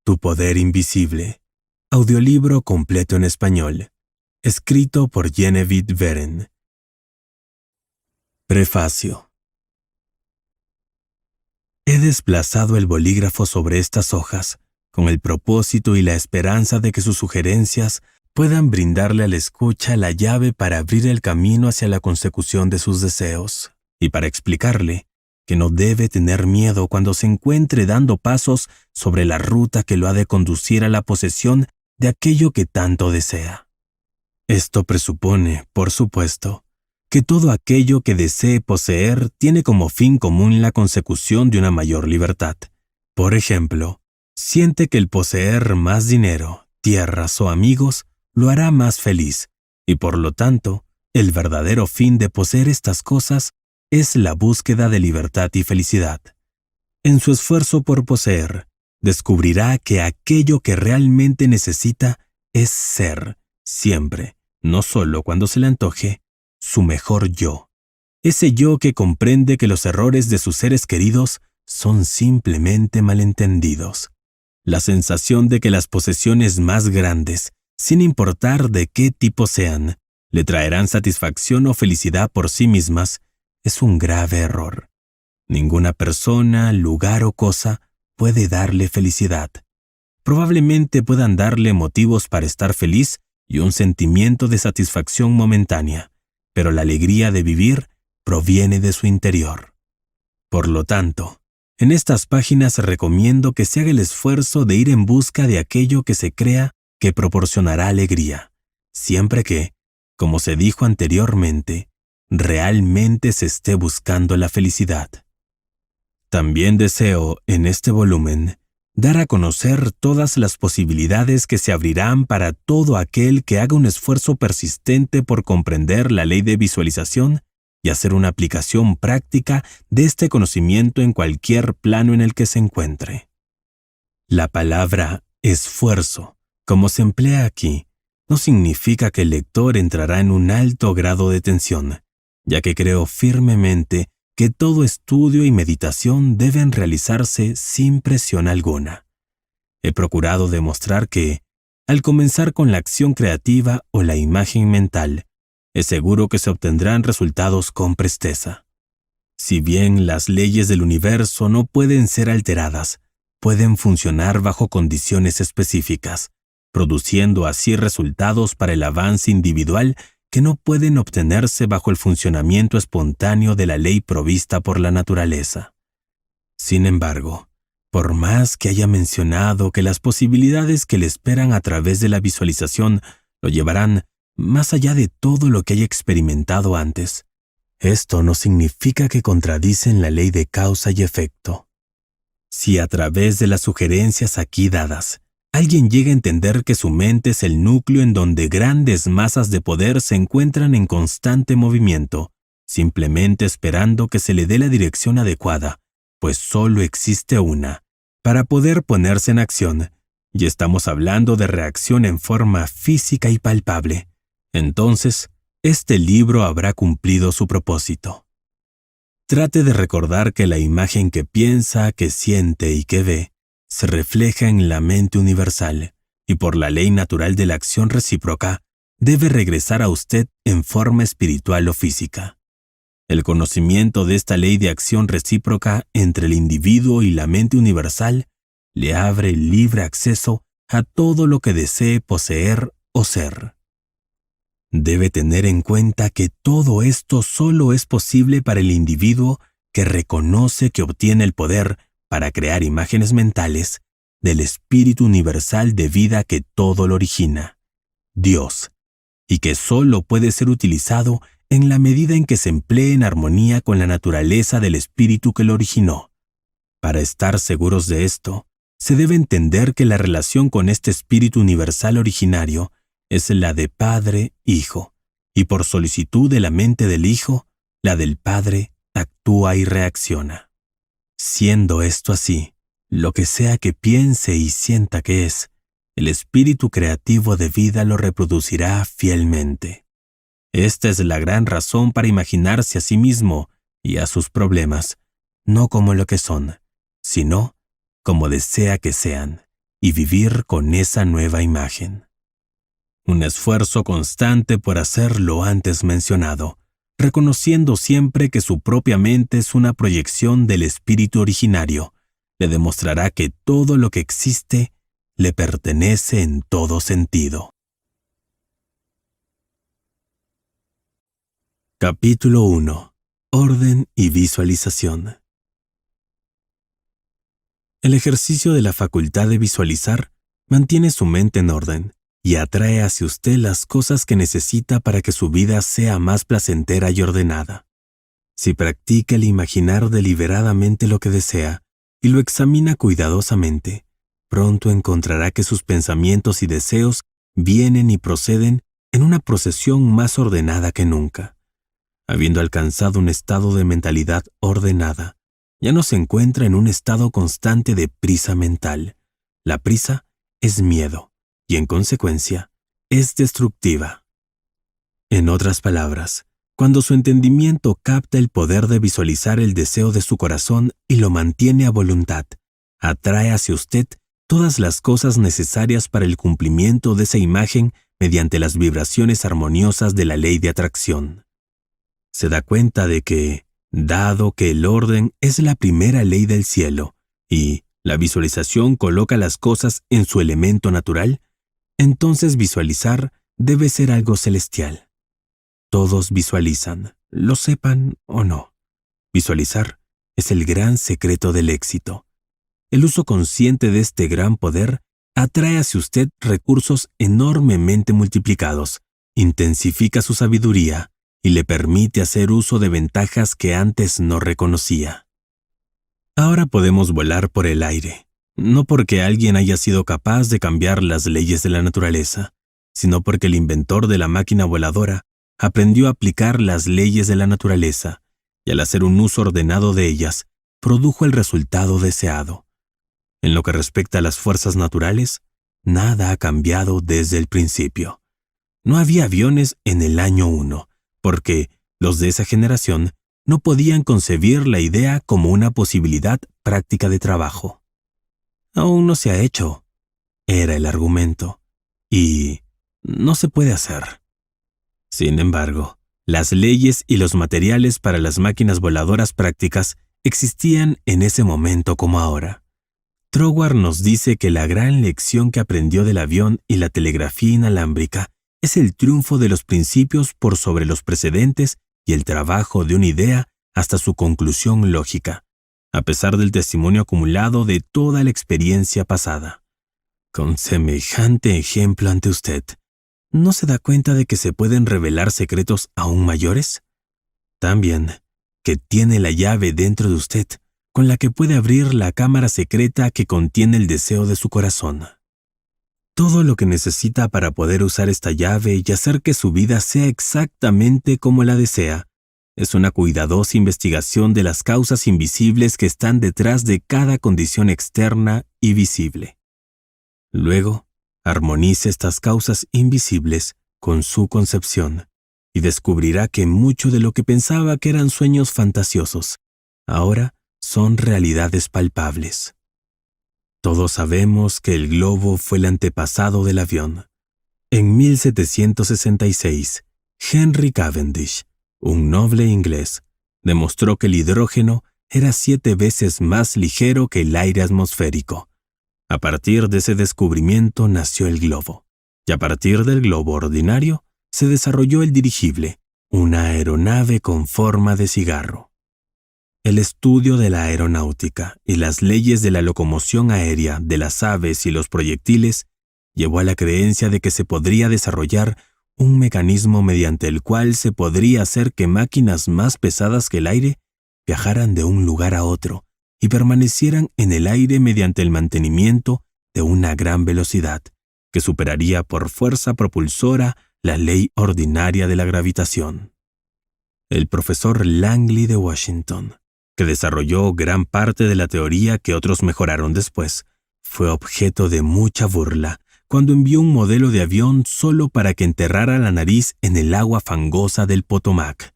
Tu poder invisible. Audiolibro completo en español. Escrito por Genevieve Veren. Prefacio. He desplazado el bolígrafo sobre estas hojas con el propósito y la esperanza de que sus sugerencias puedan brindarle al escucha la llave para abrir el camino hacia la consecución de sus deseos, y para explicarle que no debe tener miedo cuando se encuentre dando pasos sobre la ruta que lo ha de conducir a la posesión de aquello que tanto desea. Esto presupone, por supuesto, que todo aquello que desee poseer tiene como fin común la consecución de una mayor libertad. Por ejemplo, siente que el poseer más dinero, tierras o amigos lo hará más feliz, y por lo tanto, el verdadero fin de poseer estas cosas es la búsqueda de libertad y felicidad. En su esfuerzo por poseer, descubrirá que aquello que realmente necesita es ser, siempre, no solo cuando se le antoje, su mejor yo. Ese yo que comprende que los errores de sus seres queridos son simplemente malentendidos. La sensación de que las posesiones más grandes, sin importar de qué tipo sean, le traerán satisfacción o felicidad por sí mismas, es un grave error. Ninguna persona, lugar o cosa puede darle felicidad. Probablemente puedan darle motivos para estar feliz y un sentimiento de satisfacción momentánea, pero la alegría de vivir proviene de su interior. Por lo tanto, en estas páginas recomiendo que se haga el esfuerzo de ir en busca de aquello que se crea que proporcionará alegría, siempre que, como se dijo anteriormente, realmente se esté buscando la felicidad. También deseo, en este volumen, dar a conocer todas las posibilidades que se abrirán para todo aquel que haga un esfuerzo persistente por comprender la ley de visualización y hacer una aplicación práctica de este conocimiento en cualquier plano en el que se encuentre. La palabra esfuerzo, como se emplea aquí, no significa que el lector entrará en un alto grado de tensión, ya que creo firmemente que todo estudio y meditación deben realizarse sin presión alguna. He procurado demostrar que, al comenzar con la acción creativa o la imagen mental, es seguro que se obtendrán resultados con presteza. Si bien las leyes del universo no pueden ser alteradas, pueden funcionar bajo condiciones específicas, produciendo así resultados para el avance individual que no pueden obtenerse bajo el funcionamiento espontáneo de la ley provista por la naturaleza. Sin embargo, por más que haya mencionado que las posibilidades que le esperan a través de la visualización lo llevarán más allá de todo lo que haya experimentado antes, esto no significa que contradicen la ley de causa y efecto. Si a través de las sugerencias aquí dadas, alguien llega a entender que su mente es el núcleo en donde grandes masas de poder se encuentran en constante movimiento, simplemente esperando que se le dé la dirección adecuada, pues solo existe una, para poder ponerse en acción, y estamos hablando de reacción en forma física y palpable, entonces este libro habrá cumplido su propósito. Trate de recordar que la imagen que piensa, que siente y que ve se refleja en la mente universal y por la ley natural de la acción recíproca debe regresar a usted en forma espiritual o física. El conocimiento de esta ley de acción recíproca entre el individuo y la mente universal le abre libre acceso a todo lo que desee poseer o ser. Debe tener en cuenta que todo esto solo es posible para el individuo que reconoce que obtiene el poder para crear imágenes mentales del espíritu universal de vida que todo lo origina, Dios, y que solo puede ser utilizado en la medida en que se emplee en armonía con la naturaleza del espíritu que lo originó. Para estar seguros de esto, se debe entender que la relación con este espíritu universal originario es la de padre-hijo, y por solicitud de la mente del hijo, la del padre actúa y reacciona. Siendo esto así, lo que sea que piense y sienta que es, el espíritu creativo de vida lo reproducirá fielmente. Esta es la gran razón para imaginarse a sí mismo y a sus problemas, no como lo que son, sino como desea que sean, y vivir con esa nueva imagen. Un esfuerzo constante por hacer lo antes mencionado, reconociendo siempre que su propia mente es una proyección del espíritu originario, le demostrará que todo lo que existe le pertenece en todo sentido. Capítulo 1. Orden y visualización. El ejercicio de la facultad de visualizar mantiene su mente en orden y atrae hacia usted las cosas que necesita para que su vida sea más placentera y ordenada. Si practica el imaginar deliberadamente lo que desea y lo examina cuidadosamente, pronto encontrará que sus pensamientos y deseos vienen y proceden en una procesión más ordenada que nunca. Habiendo alcanzado un estado de mentalidad ordenada, ya no se encuentra en un estado constante de prisa mental. La prisa es miedo y, en consecuencia, es destructiva. En otras palabras, cuando su entendimiento capta el poder de visualizar el deseo de su corazón y lo mantiene a voluntad, atrae hacia usted todas las cosas necesarias para el cumplimiento de esa imagen mediante las vibraciones armoniosas de la ley de atracción. Se da cuenta de que, dado que el orden es la primera ley del cielo y la visualización coloca las cosas en su elemento natural, entonces visualizar debe ser algo celestial. Todos visualizan, lo sepan o no. Visualizar es el gran secreto del éxito. El uso consciente de este gran poder atrae hacia usted recursos enormemente multiplicados, intensifica su sabiduría y le permite hacer uso de ventajas que antes no reconocía. Ahora podemos volar por el aire, no porque alguien haya sido capaz de cambiar las leyes de la naturaleza, sino porque el inventor de la máquina voladora aprendió a aplicar las leyes de la naturaleza y al hacer un uso ordenado de ellas, produjo el resultado deseado. En lo que respecta a las fuerzas naturales, nada ha cambiado desde el principio. No había aviones en el año 1, porque los de esa generación no podían concebir la idea como una posibilidad práctica de trabajo. Aún no se ha hecho, era el argumento, y no se puede hacer. Sin embargo, las leyes y los materiales para las máquinas voladoras prácticas existían en ese momento como ahora. Troward nos dice que la gran lección que aprendió del avión y la telegrafía inalámbrica es el triunfo de los principios por sobre los precedentes y el trabajo de una idea hasta su conclusión lógica, a pesar del testimonio acumulado de toda la experiencia pasada. Con semejante ejemplo ante usted, ¿no se da cuenta de que se pueden revelar secretos aún mayores? También, que tiene la llave dentro de usted, con la que puede abrir la cámara secreta que contiene el deseo de su corazón. Todo lo que necesita para poder usar esta llave y hacer que su vida sea exactamente como la desea, es una cuidadosa investigación de las causas invisibles que están detrás de cada condición externa y visible. Luego, armonice estas causas invisibles con su concepción y descubrirá que mucho de lo que pensaba que eran sueños fantasiosos, ahora son realidades palpables. Todos sabemos que el globo fue el antepasado del avión. En 1766, Henry Cavendish, un noble inglés, demostró que el hidrógeno era 7 veces más ligero que el aire atmosférico. A partir de ese descubrimiento nació el globo, y a partir del globo ordinario se desarrolló el dirigible, una aeronave con forma de cigarro. El estudio de la aeronáutica y las leyes de la locomoción aérea de las aves y los proyectiles llevó a la creencia de que se podría desarrollar un mecanismo mediante el cual se podría hacer que máquinas más pesadas que el aire viajaran de un lugar a otro y permanecieran en el aire mediante el mantenimiento de una gran velocidad, que superaría por fuerza propulsora la ley ordinaria de la gravitación. El profesor Langley de Washington, que desarrolló gran parte de la teoría que otros mejoraron después, fue objeto de mucha burla cuando envió un modelo de avión solo para que enterrara la nariz en el agua fangosa del Potomac.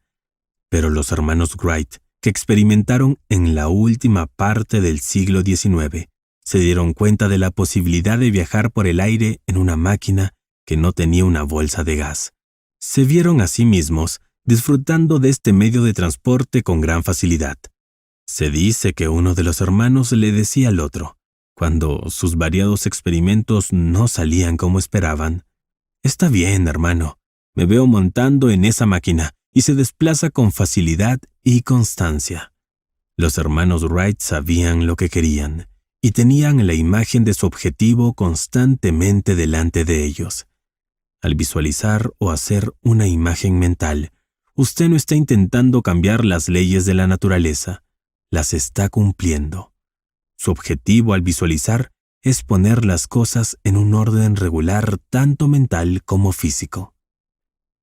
Pero los hermanos Wright, que experimentaron en la última parte del siglo XIX, se dieron cuenta de la posibilidad de viajar por el aire en una máquina que no tenía una bolsa de gas. Se vieron a sí mismos disfrutando de este medio de transporte con gran facilidad. Se dice que uno de los hermanos le decía al otro, cuando sus variados experimentos no salían como esperaban: «Está bien, hermano, me veo montando en esa máquina y se desplaza con facilidad y constancia». Los hermanos Wright sabían lo que querían y tenían la imagen de su objetivo constantemente delante de ellos. Al visualizar o hacer una imagen mental, usted no está intentando cambiar las leyes de la naturaleza, las está cumpliendo. Su objetivo al visualizar es poner las cosas en un orden regular tanto mental como físico.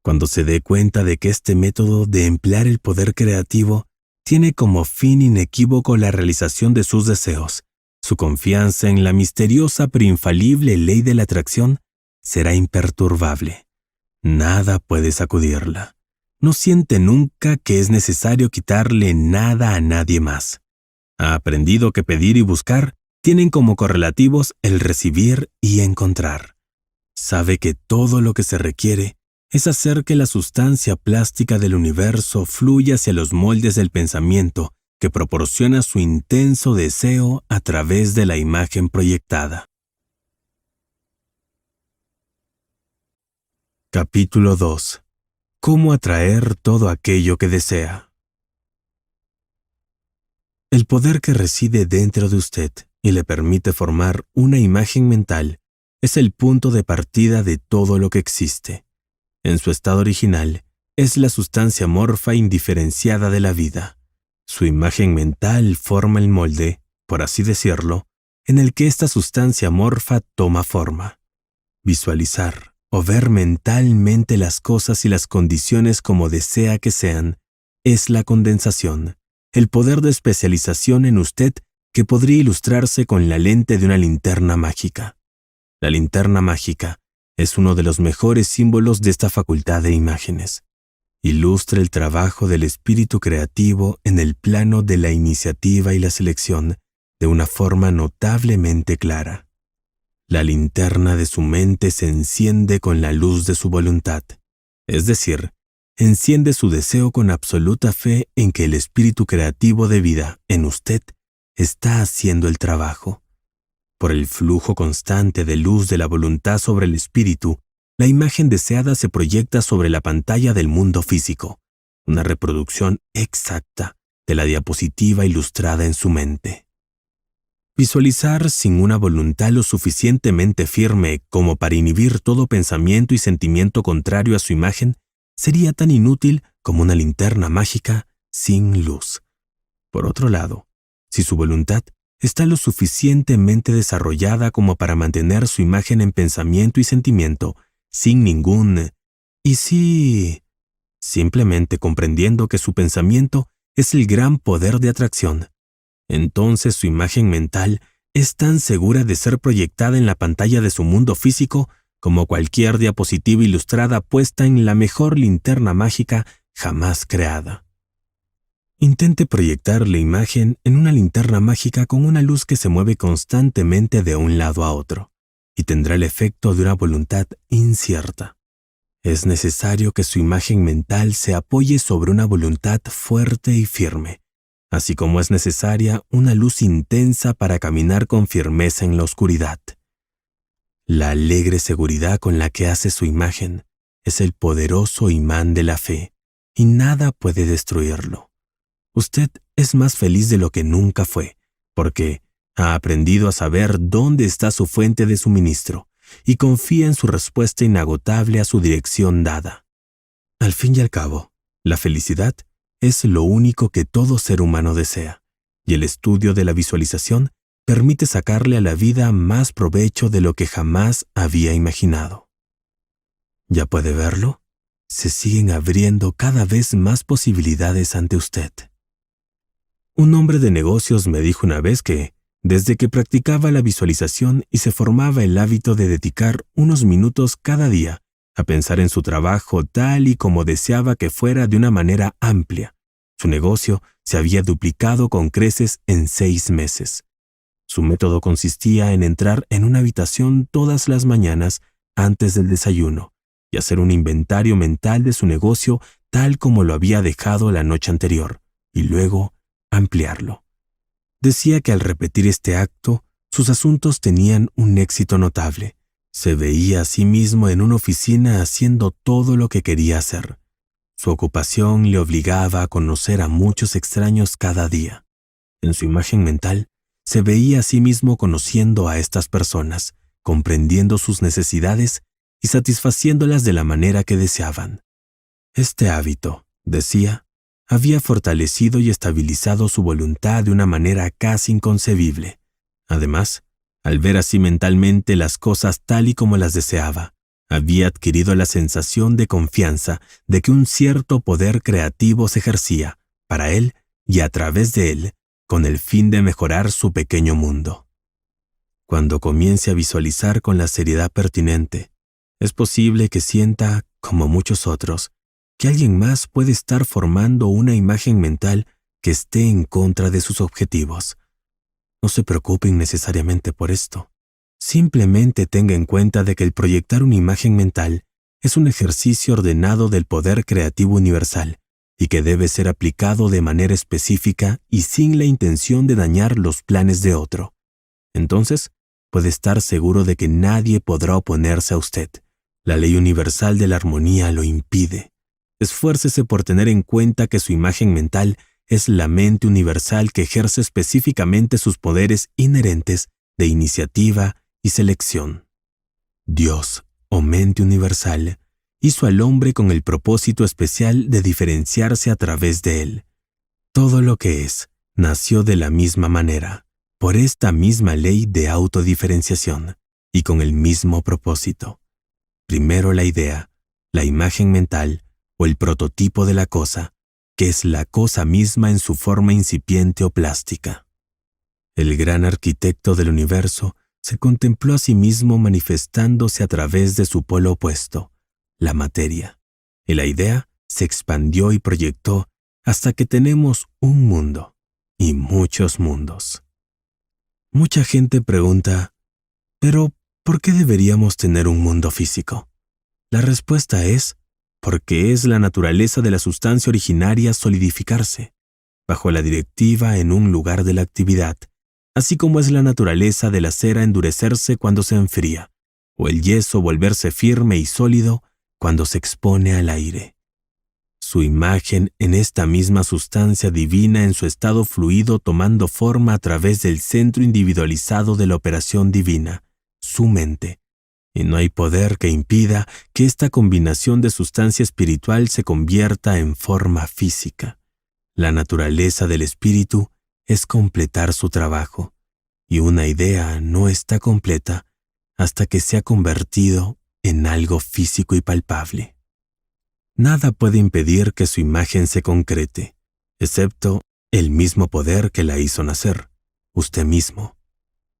Cuando se dé cuenta de que este método de emplear el poder creativo tiene como fin inequívoco la realización de sus deseos, su confianza en la misteriosa pero infalible ley de la atracción será imperturbable. Nada puede sacudirla. No siente nunca que es necesario quitarle nada a nadie más. Ha aprendido que pedir y buscar tienen como correlativos el recibir y encontrar. Sabe que todo lo que se requiere es hacer que la sustancia plástica del universo fluya hacia los moldes del pensamiento que proporciona su intenso deseo a través de la imagen proyectada. Capítulo 2. ¿Cómo atraer todo aquello que desea? El poder que reside dentro de usted y le permite formar una imagen mental es el punto de partida de todo lo que existe. En su estado original, es la sustancia amorfa indiferenciada de la vida. Su imagen mental forma el molde, por así decirlo, en el que esta sustancia amorfa toma forma. Visualizar o ver mentalmente las cosas y las condiciones como desea que sean, es la condensación, el poder de especialización en usted que podría ilustrarse con la lente de una linterna mágica. La linterna mágica es uno de los mejores símbolos de esta facultad de imágenes. Ilustra el trabajo del espíritu creativo en el plano de la iniciativa y la selección de una forma notablemente clara. La linterna de su mente se enciende con la luz de su voluntad, es decir, enciende su deseo con absoluta fe en que el espíritu creativo de vida en usted está haciendo el trabajo. Por el flujo constante de luz de la voluntad sobre el espíritu, la imagen deseada se proyecta sobre la pantalla del mundo físico, una reproducción exacta de la diapositiva ilustrada en su mente. Visualizar sin una voluntad lo suficientemente firme como para inhibir todo pensamiento y sentimiento contrario a su imagen sería tan inútil como una linterna mágica sin luz. Por otro lado, si su voluntad está lo suficientemente desarrollada como para mantener su imagen en pensamiento y sentimiento sin ningún «y si», simplemente comprendiendo que su pensamiento es el gran poder de atracción, entonces su imagen mental es tan segura de ser proyectada en la pantalla de su mundo físico como cualquier diapositiva ilustrada puesta en la mejor linterna mágica jamás creada. Intente proyectar la imagen en una linterna mágica con una luz que se mueve constantemente de un lado a otro, y tendrá el efecto de una voluntad incierta. Es necesario que su imagen mental se apoye sobre una voluntad fuerte y firme, así como es necesaria una luz intensa para caminar con firmeza en la oscuridad. La alegre seguridad con la que hace su imagen es el poderoso imán de la fe, y nada puede destruirlo. Usted es más feliz de lo que nunca fue, porque ha aprendido a saber dónde está su fuente de suministro y confía en su respuesta inagotable a su dirección dada. Al fin y al cabo, la felicidad es lo único que todo ser humano desea, y el estudio de la visualización permite sacarle a la vida más provecho de lo que jamás había imaginado. ¿Ya puede verlo? Se siguen abriendo cada vez más posibilidades ante usted. Un hombre de negocios me dijo una vez que, desde que practicaba la visualización y se formaba el hábito de dedicar unos minutos cada día a pensar en su trabajo tal y como deseaba que fuera de una manera amplia, su negocio se había duplicado con creces en 6 meses. Su método consistía en entrar en una habitación todas las mañanas antes del desayuno y hacer un inventario mental de su negocio tal como lo había dejado la noche anterior, y luego ampliarlo. Decía que al repetir este acto, sus asuntos tenían un éxito notable. Se veía a sí mismo en una oficina haciendo todo lo que quería hacer. Su ocupación le obligaba a conocer a muchos extraños cada día. En su imagen mental, se veía a sí mismo conociendo a estas personas, comprendiendo sus necesidades y satisfaciéndolas de la manera que deseaban. Este hábito, decía, había fortalecido y estabilizado su voluntad de una manera casi inconcebible. Además, al ver así mentalmente las cosas tal y como las deseaba, había adquirido la sensación de confianza de que un cierto poder creativo se ejercía, para él y a través de él, con el fin de mejorar su pequeño mundo. Cuando comience a visualizar con la seriedad pertinente, es posible que sienta, como muchos otros, que alguien más puede estar formando una imagen mental que esté en contra de sus objetivos. No se preocupe innecesariamente por esto. Simplemente tenga en cuenta de que el proyectar una imagen mental es un ejercicio ordenado del poder creativo universal y que debe ser aplicado de manera específica y sin la intención de dañar los planes de otro. Entonces, puede estar seguro de que nadie podrá oponerse a usted. La ley universal de la armonía lo impide. Esfuércese por tener en cuenta que su imagen mental es la mente universal que ejerce específicamente sus poderes inherentes de iniciativa y selección. Dios, o mente universal, hizo al hombre con el propósito especial de diferenciarse a través de él. Todo lo que es, nació de la misma manera, por esta misma ley de autodiferenciación, y con el mismo propósito. Primero la idea, la imagen mental, o el prototipo de la cosa, que es la cosa misma en su forma incipiente o plástica. El gran arquitecto del universo se contempló a sí mismo manifestándose a través de su polo opuesto, la materia, y la idea se expandió y proyectó hasta que tenemos un mundo y muchos mundos. Mucha gente pregunta, ¿pero por qué deberíamos tener un mundo físico? La respuesta es, porque es la naturaleza de la sustancia originaria solidificarse, bajo la directiva en un lugar de la actividad, así como es la naturaleza de la cera endurecerse cuando se enfría, o el yeso volverse firme y sólido cuando se expone al aire. Su imagen en esta misma sustancia divina en su estado fluido tomando forma a través del centro individualizado de la operación divina, su mente, y no hay poder que impida que esta combinación de sustancia espiritual se convierta en forma física. La naturaleza del espíritu es completar su trabajo, y una idea no está completa hasta que se ha convertido en algo físico y palpable. Nada puede impedir que su imagen se concrete, excepto el mismo poder que la hizo nacer, usted mismo.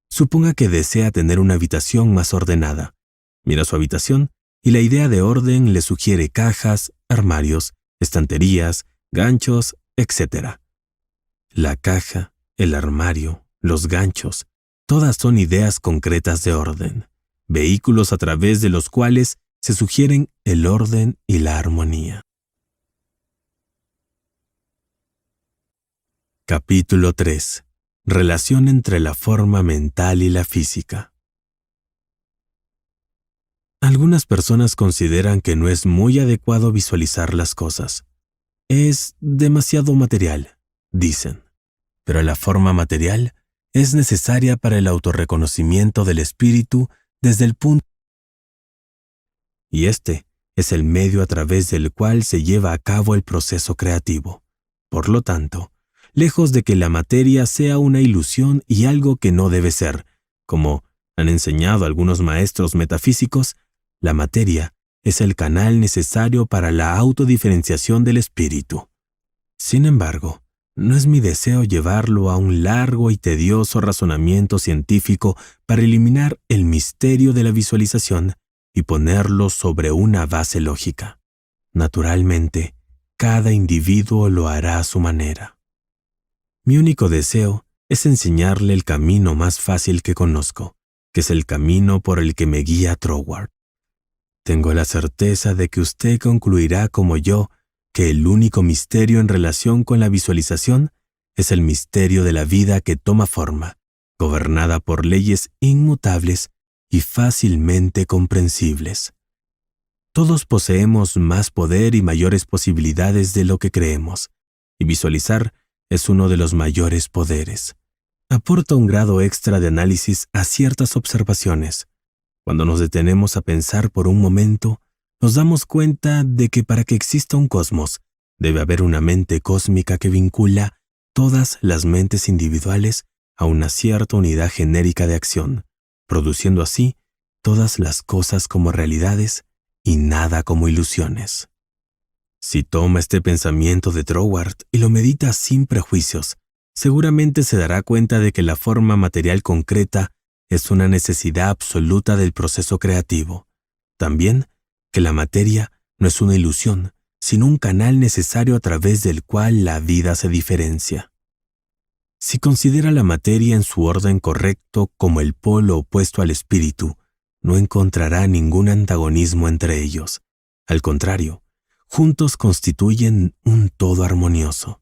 Suponga que desea tener una habitación más ordenada. Mira su habitación y la idea de orden le sugiere cajas, armarios, estanterías, ganchos, etc. La caja, el armario, los ganchos, todas son ideas concretas de orden, vehículos a través de los cuales se sugieren el orden y la armonía. Capítulo 3. Relación entre la forma mental y la física. Algunas personas consideran que no es muy adecuado visualizar las cosas. Es demasiado material, dicen. Pero la forma material es necesaria para el autorreconocimiento del espíritu desde el punto. Y este es el medio a través del cual se lleva a cabo el proceso creativo. Por lo tanto, lejos de que la materia sea una ilusión y algo que no debe ser, como han enseñado algunos maestros metafísicos, la materia es el canal necesario para la autodiferenciación del espíritu. Sin embargo, no es mi deseo llevarlo a un largo y tedioso razonamiento científico para eliminar el misterio de la visualización y ponerlo sobre una base lógica. Naturalmente, cada individuo lo hará a su manera. Mi único deseo es enseñarle el camino más fácil que conozco, que es el camino por el que me guía Troward. Tengo la certeza de que usted concluirá como yo que el único misterio en relación con la visualización es el misterio de la vida que toma forma, gobernada por leyes inmutables y fácilmente comprensibles. Todos poseemos más poder y mayores posibilidades de lo que creemos, y visualizar es uno de los mayores poderes. Aporta un grado extra de análisis a ciertas observaciones. Cuando nos detenemos a pensar por un momento, nos damos cuenta de que para que exista un cosmos, debe haber una mente cósmica que vincula todas las mentes individuales a una cierta unidad genérica de acción, produciendo así todas las cosas como realidades y nada como ilusiones. Si toma este pensamiento de Troward y lo medita sin prejuicios, seguramente se dará cuenta de que la forma material concreta es una necesidad absoluta del proceso creativo. También que la materia no es una ilusión, sino un canal necesario a través del cual la vida se diferencia. Si considera la materia en su orden correcto como el polo opuesto al espíritu, no encontrará ningún antagonismo entre ellos. Al contrario, juntos constituyen un todo armonioso.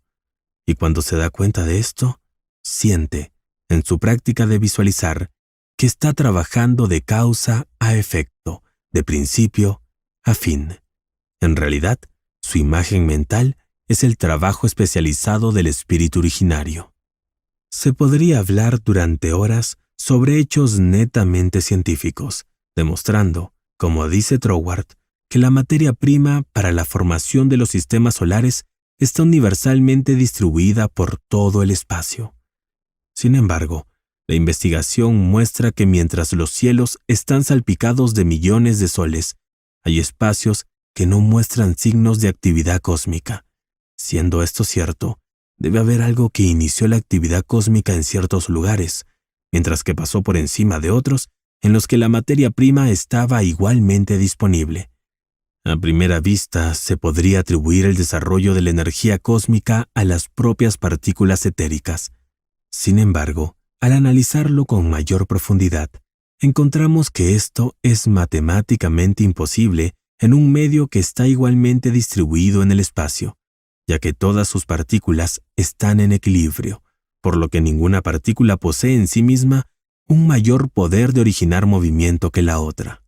Y cuando se da cuenta de esto, siente, en su práctica de visualizar, que está trabajando de causa a efecto, de principio a fin. En realidad, su imagen mental es el trabajo especializado del espíritu originario. Se podría hablar durante horas sobre hechos netamente científicos, demostrando, como dice Troward, que la materia prima para la formación de los sistemas solares está universalmente distribuida por todo el espacio. Sin embargo, la investigación muestra que mientras los cielos están salpicados de millones de soles, hay espacios que no muestran signos de actividad cósmica. Siendo esto cierto, debe haber algo que inició la actividad cósmica en ciertos lugares, mientras que pasó por encima de otros en los que la materia prima estaba igualmente disponible. A primera vista, se podría atribuir el desarrollo de la energía cósmica a las propias partículas etéricas. Sin embargo, al analizarlo con mayor profundidad, encontramos que esto es matemáticamente imposible en un medio que está igualmente distribuido en el espacio, ya que todas sus partículas están en equilibrio, por lo que ninguna partícula posee en sí misma un mayor poder de originar movimiento que la otra.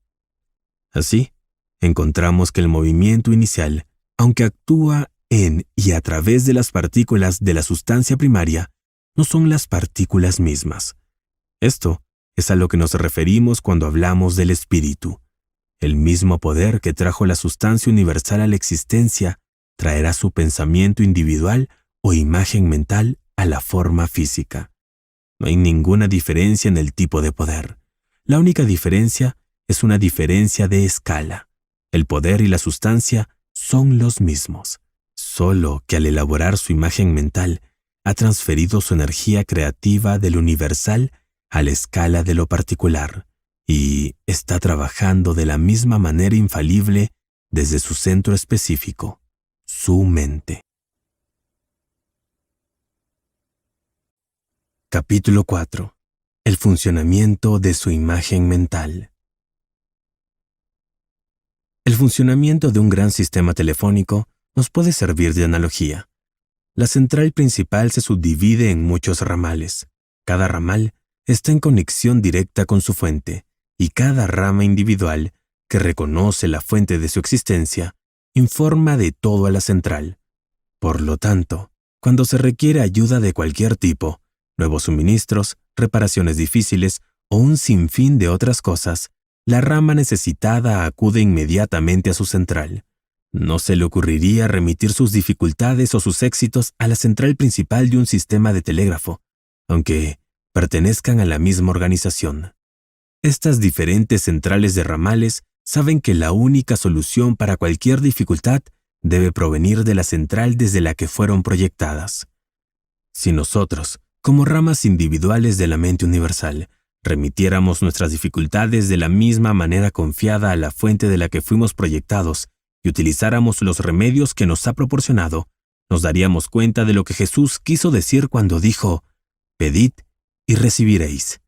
Así, encontramos que el movimiento inicial, aunque actúa en y a través de las partículas de la sustancia primaria, no son las partículas mismas. Esto es a lo que nos referimos cuando hablamos del espíritu. El mismo poder que trajo la sustancia universal a la existencia traerá su pensamiento individual o imagen mental a la forma física. No hay ninguna diferencia en el tipo de poder. La única diferencia es una diferencia de escala. El poder y la sustancia son los mismos, solo que al elaborar su imagen mental, ha transferido su energía creativa del universal a la escala de lo particular y está trabajando de la misma manera infalible desde su centro específico, su mente. Capítulo 4. El funcionamiento de su imagen mental. El funcionamiento de un gran sistema telefónico nos puede servir de analogía. La central principal se subdivide en muchos ramales. Cada ramal está en conexión directa con su fuente, y cada rama individual, que reconoce la fuente de su existencia, informa de todo a la central. Por lo tanto, cuando se requiere ayuda de cualquier tipo, nuevos suministros, reparaciones difíciles o un sinfín de otras cosas, la rama necesitada acude inmediatamente a su central. No se le ocurriría remitir sus dificultades o sus éxitos a la central principal de un sistema de telégrafo, aunque pertenezcan a la misma organización. Estas diferentes centrales de ramales saben que la única solución para cualquier dificultad debe provenir de la central desde la que fueron proyectadas. Si nosotros, como ramas individuales de la mente universal, remitiéramos nuestras dificultades de la misma manera confiada a la fuente de la que fuimos proyectados y utilizáramos los remedios que nos ha proporcionado, nos daríamos cuenta de lo que Jesús quiso decir cuando dijo: Pedid y recibiréis.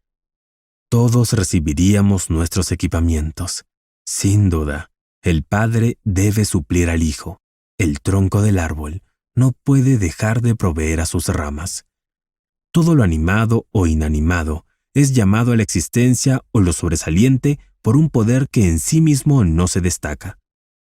Todos recibiríamos nuestros equipamientos. Sin duda, el Padre debe suplir al Hijo. El tronco del árbol no puede dejar de proveer a sus ramas. Todo lo animado o inanimado es llamado a la existencia o lo sobresaliente por un poder que en sí mismo no se destaca.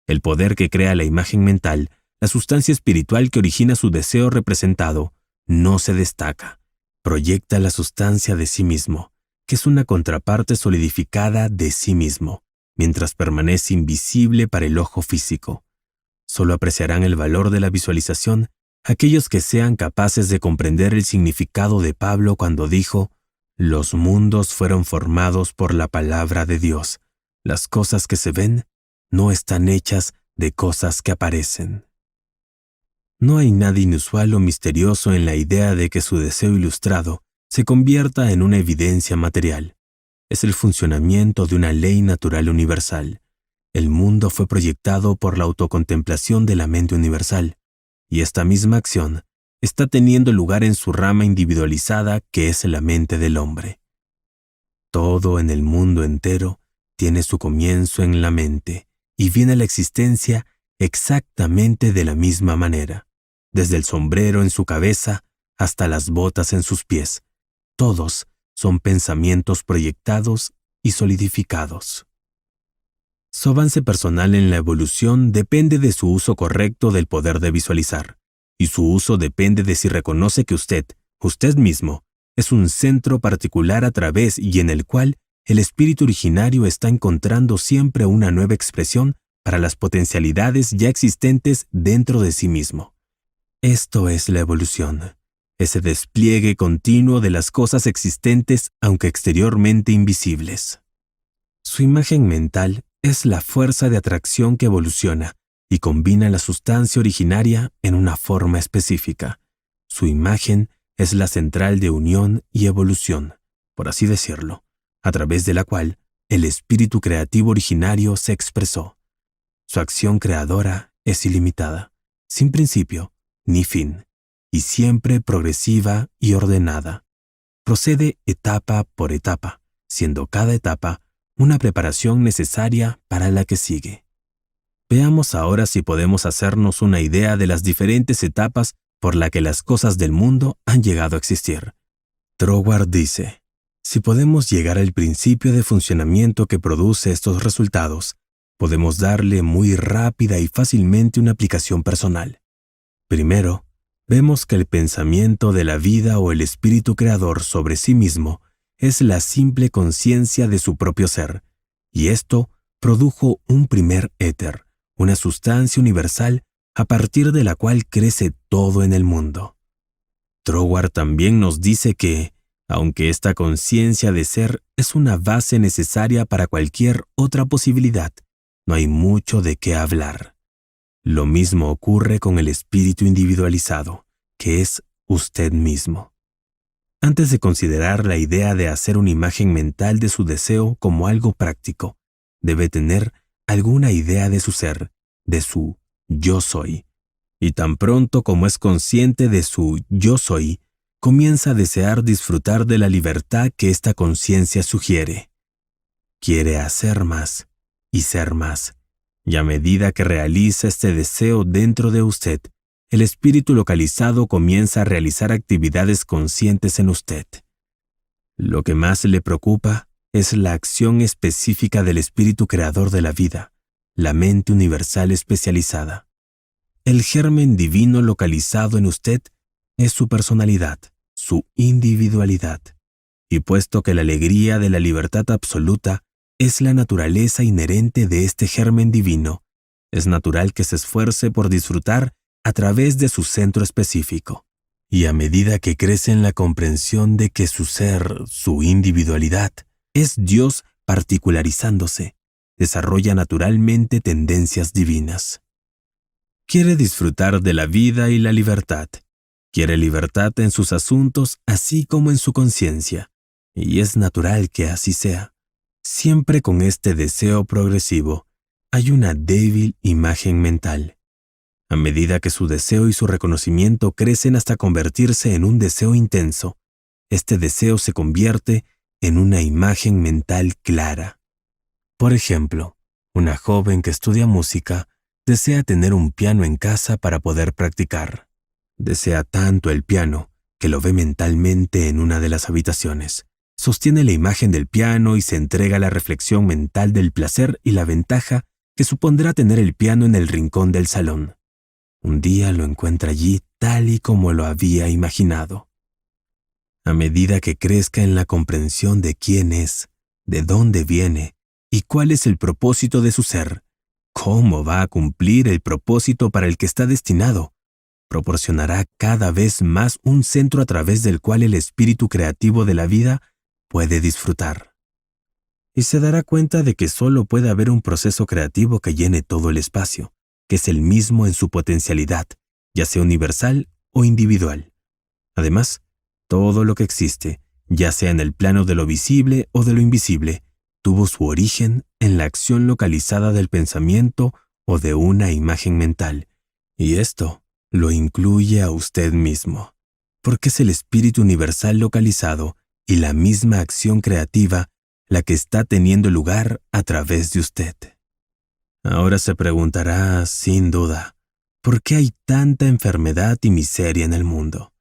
El poder que crea la imagen mental, la sustancia espiritual que origina su deseo representado, no se destaca. Proyecta la sustancia de sí mismo, que es una contraparte solidificada de sí mismo, mientras permanece invisible para el ojo físico. Solo apreciarán el valor de la visualización aquellos que sean capaces de comprender el significado de Pablo cuando dijo: «Los mundos fueron formados por la palabra de Dios. Las cosas que se ven no están hechas de cosas que aparecen». No hay nada inusual o misterioso en la idea de que su deseo ilustrado se convierta en una evidencia material. Es el funcionamiento de una ley natural universal. El mundo fue proyectado por la autocontemplación de la mente universal, y esta misma acción está teniendo lugar en su rama individualizada que es la mente del hombre. Todo en el mundo entero tiene su comienzo en la mente y viene a la existencia exactamente de la misma manera, desde el sombrero en su cabeza hasta las botas en sus pies. Todos son pensamientos proyectados y solidificados. Su avance personal en la evolución depende de su uso correcto del poder de visualizar, y su uso depende de si reconoce que usted mismo, es un centro particular a través y en el cual el espíritu originario está encontrando siempre una nueva expresión para las potencialidades ya existentes dentro de sí mismo. Esto es la evolución, ese despliegue continuo de las cosas existentes aunque exteriormente invisibles. Su imagen mental es la fuerza de atracción que evoluciona y combina la sustancia originaria en una forma específica. Su imagen es la central de unión y evolución, por así decirlo, a través de la cual el espíritu creativo originario se expresó. Su acción creadora es ilimitada, sin principio ni fin, y siempre progresiva y ordenada. Procede etapa por etapa, siendo cada etapa una preparación necesaria para la que sigue. Veamos ahora si podemos hacernos una idea de las diferentes etapas por las que las cosas del mundo han llegado a existir. Troward dice: si podemos llegar al principio de funcionamiento que produce estos resultados, podemos darle muy rápida y fácilmente una aplicación personal. Primero, vemos que el pensamiento de la vida o el espíritu creador sobre sí mismo es la simple conciencia de su propio ser, y esto produjo un primer éter, una sustancia universal a partir de la cual crece todo en el mundo. Troward también nos dice que, aunque esta conciencia de ser es una base necesaria para cualquier otra posibilidad, no hay mucho de qué hablar. Lo mismo ocurre con el espíritu individualizado, que es usted mismo. Antes de considerar la idea de hacer una imagen mental de su deseo como algo práctico, debe tener alguna idea de su ser, de su yo soy. Y tan pronto como es consciente de su yo soy, comienza a desear disfrutar de la libertad que esta conciencia sugiere. Quiere hacer más y ser más, y a medida que realiza este deseo dentro de usted, el espíritu localizado comienza a realizar actividades conscientes en usted. Lo que más le preocupa es la acción específica del espíritu creador de la vida, la mente universal especializada. El germen divino localizado en usted es su personalidad, su individualidad. Y puesto que la alegría de la libertad absoluta es la naturaleza inherente de este germen divino, es natural que se esfuerce por disfrutar a través de su centro específico. Y a medida que crece en la comprensión de que su ser, su individualidad, es Dios particularizándose, desarrolla naturalmente tendencias divinas. Quiere disfrutar de la vida y la libertad. Quiere libertad en sus asuntos así como en su conciencia, y es natural que así sea. Siempre con este deseo progresivo, hay una débil imagen mental. A medida que su deseo y su reconocimiento crecen hasta convertirse en un deseo intenso, este deseo se convierte en una imagen mental clara. Por ejemplo, una joven que estudia música desea tener un piano en casa para poder practicar. Desea tanto el piano que lo ve mentalmente en una de las habitaciones. Sostiene la imagen del piano y se entrega a la reflexión mental del placer y la ventaja que supondrá tener el piano en el rincón del salón. Un día lo encuentra allí tal y como lo había imaginado. A medida que crezca en la comprensión de quién es, de dónde viene y cuál es el propósito de su ser, cómo va a cumplir el propósito para el que está destinado, proporcionará cada vez más un centro a través del cual el espíritu creativo de la vida puede disfrutar. Y se dará cuenta de que solo puede haber un proceso creativo que llene todo el espacio, que es el mismo en su potencialidad, ya sea universal o individual. Además, todo lo que existe, ya sea en el plano de lo visible o de lo invisible, tuvo su origen en la acción localizada del pensamiento o de una imagen mental. Y esto lo incluye a usted mismo, porque es el espíritu universal localizado y la misma acción creativa la que está teniendo lugar a través de usted. Ahora se preguntará, sin duda, ¿por qué hay tanta enfermedad y miseria en el mundo?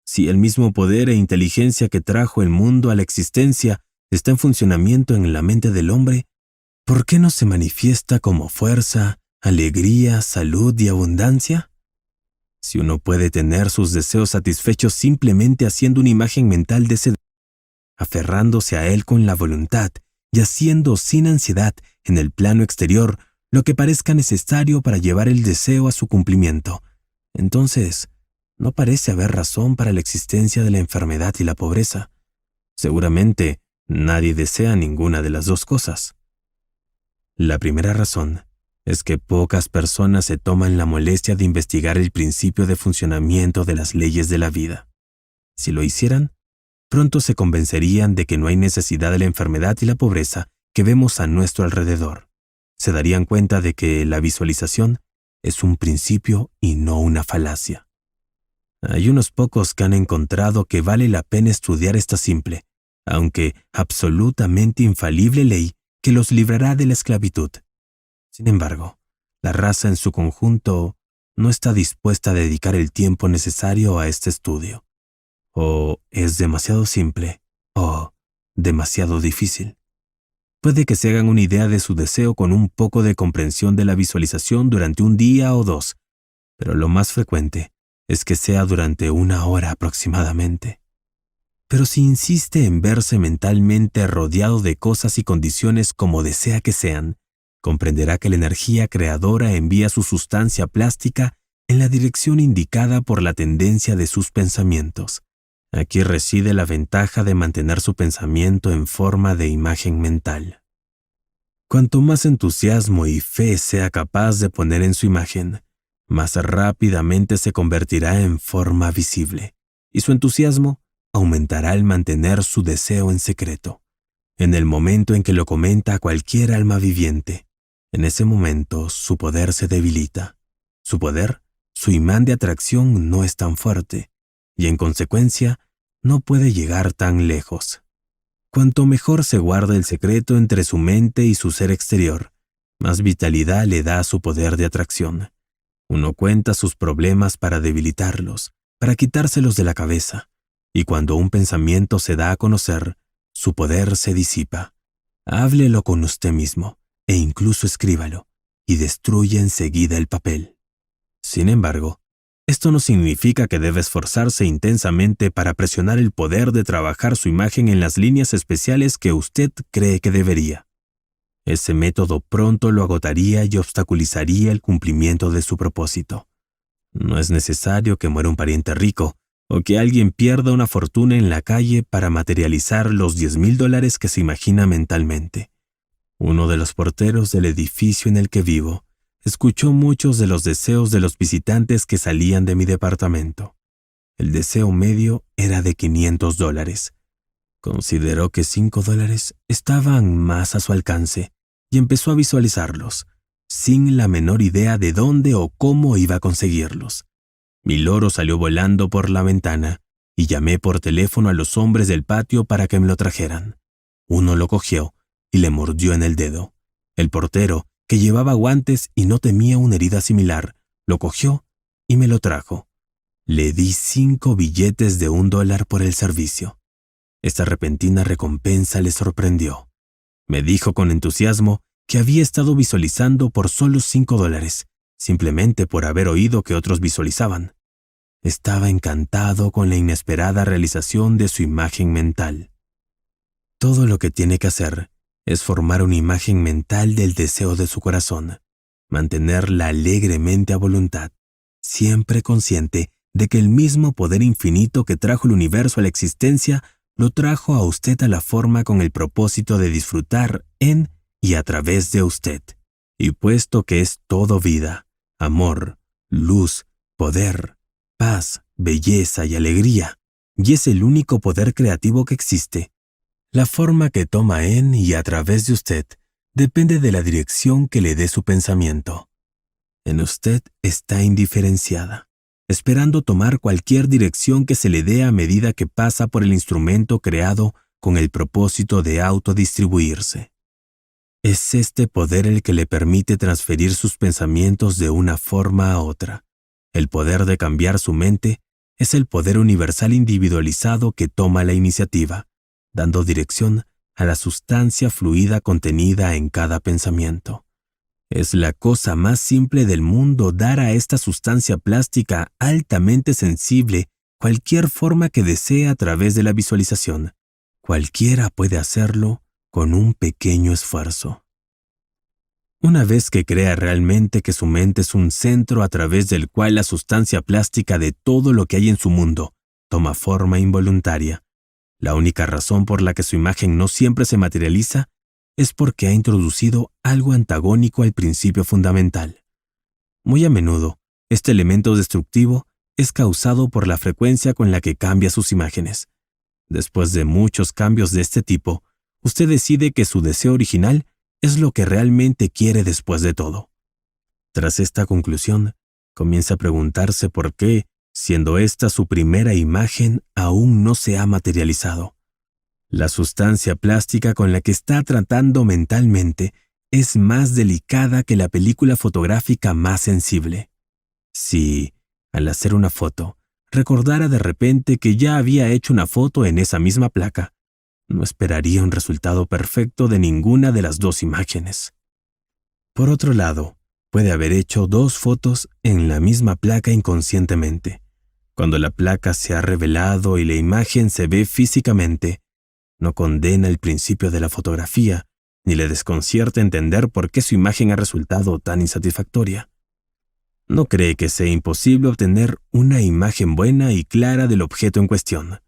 Si el mismo poder e inteligencia que trajo el mundo a la existencia está en funcionamiento en la mente del hombre, ¿por qué no se manifiesta como fuerza, alegría, salud y abundancia? Si uno puede tener sus deseos satisfechos simplemente haciendo una imagen mental de ese deseo, aferrándose a él con la voluntad y haciendo sin ansiedad en el plano exterior lo que parezca necesario para llevar el deseo a su cumplimiento, entonces no parece haber razón para la existencia de la enfermedad y la pobreza. Seguramente nadie desea ninguna de las dos cosas. La primera razón es que pocas personas se toman la molestia de investigar el principio de funcionamiento de las leyes de la vida. Si lo hicieran, pronto se convencerían de que no hay necesidad de la enfermedad y la pobreza que vemos a nuestro alrededor. Se darían cuenta de que la visualización es un principio y no una falacia. Hay unos pocos que han encontrado que vale la pena estudiar esta simple, aunque absolutamente infalible ley que los librará de la esclavitud. Sin embargo, la raza en su conjunto no está dispuesta a dedicar el tiempo necesario a este estudio. O es demasiado simple, o demasiado difícil. Puede que se hagan una idea de su deseo con un poco de comprensión de la visualización durante un día o dos, pero lo más frecuente es que sea durante 1 hora aproximadamente. Pero si insiste en verse mentalmente rodeado de cosas y condiciones como desea que sean, comprenderá que la energía creadora envía su sustancia plástica en la dirección indicada por la tendencia de sus pensamientos. Aquí reside la ventaja de mantener su pensamiento en forma de imagen mental. Cuanto más entusiasmo y fe sea capaz de poner en su imagen, más rápidamente se convertirá en forma visible, y su entusiasmo aumentará al mantener su deseo en secreto. En el momento en que lo comenta a cualquier alma viviente, en ese momento su poder se debilita. Su poder, su imán de atracción no es tan fuerte, y en consecuencia no puede llegar tan lejos. Cuanto mejor se guarda el secreto entre su mente y su ser exterior, más vitalidad le da a su poder de atracción. Uno cuenta sus problemas para debilitarlos, para quitárselos de la cabeza, y cuando un pensamiento se da a conocer, su poder se disipa. Háblelo con usted mismo, e incluso escríbalo, y destruye enseguida el papel. Sin embargo, esto no significa que debe esforzarse intensamente para presionar el poder de trabajar su imagen en las líneas especiales que usted cree que debería. Ese método pronto lo agotaría y obstaculizaría el cumplimiento de su propósito. No es necesario que muera un pariente rico o que alguien pierda una fortuna en la calle para materializar los $10,000 que se imagina mentalmente. Uno de los porteros del edificio en el que vivo escuchó muchos de los deseos de los visitantes que salían de mi departamento. El deseo medio era de $500. Consideró que $5 estaban más a su alcance y empezó a visualizarlos, sin la menor idea de dónde o cómo iba a conseguirlos. Mi loro salió volando por la ventana y llamé por teléfono a los hombres del patio para que me lo trajeran. Uno lo cogió y le mordió en el dedo. El portero, que llevaba guantes y no temía una herida similar, lo cogió y me lo trajo. Le di 5 billetes de $1 por el servicio. Esta repentina recompensa le sorprendió. Me dijo con entusiasmo que había estado visualizando por solo $5, simplemente por haber oído que otros visualizaban. Estaba encantado con la inesperada realización de su imagen mental. Todo lo que tiene que hacer es formar una imagen mental del deseo de su corazón, mantenerla alegremente a voluntad, siempre consciente de que el mismo poder infinito que trajo el universo a la existencia lo trajo a usted a la forma con el propósito de disfrutar en y a través de usted. Y puesto que es todo vida, amor, luz, poder, paz, belleza y alegría, y es el único poder creativo que existe, la forma que toma en y a través de usted depende de la dirección que le dé su pensamiento. En usted está indiferenciada, esperando tomar cualquier dirección que se le dé a medida que pasa por el instrumento creado con el propósito de autodistribuirse. Es este poder el que le permite transferir sus pensamientos de una forma a otra. El poder de cambiar su mente es el poder universal individualizado que toma la iniciativa, dando dirección a la sustancia fluida contenida en cada pensamiento. Es la cosa más simple del mundo dar a esta sustancia plástica altamente sensible cualquier forma que desee a través de la visualización. Cualquiera puede hacerlo con un pequeño esfuerzo. Una vez que crea realmente que su mente es un centro a través del cual la sustancia plástica de todo lo que hay en su mundo toma forma involuntaria, la única razón por la que su imagen no siempre se materializa es porque ha introducido algo antagónico al principio fundamental. Muy a menudo, este elemento destructivo es causado por la frecuencia con la que cambia sus imágenes. Después de muchos cambios de este tipo, usted decide que su deseo original es lo que realmente quiere después de todo. Tras esta conclusión, comienza a preguntarse por qué, siendo esta su primera imagen, aún no se ha materializado. La sustancia plástica con la que está tratando mentalmente es más delicada que la película fotográfica más sensible. Si, al hacer una foto, recordara de repente que ya había hecho una foto en esa misma placa, no esperaría un resultado perfecto de ninguna de las 2 imágenes. Por otro lado, puede haber hecho 2 fotos en la misma placa inconscientemente. Cuando la placa se ha revelado y la imagen se ve físicamente, no condena el principio de la fotografía, ni le desconcierta entender por qué su imagen ha resultado tan insatisfactoria. No cree que sea imposible obtener una imagen buena y clara del objeto en cuestión.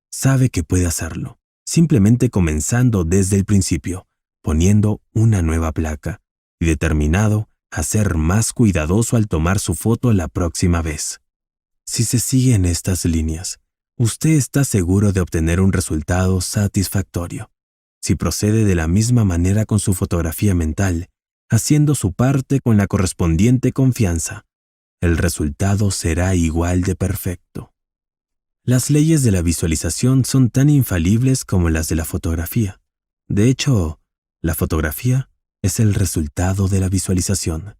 Sabe que puede hacerlo, simplemente comenzando desde el principio, poniendo una nueva placa, y determinado a ser más cuidadoso al tomar su foto la próxima vez. Si se siguen estas líneas, usted está seguro de obtener un resultado satisfactorio. Si procede de la misma manera con su fotografía mental, haciendo su parte con la correspondiente confianza, el resultado será igual de perfecto. Las leyes de la visualización son tan infalibles como las de la fotografía. De hecho, la fotografía es el resultado de la visualización.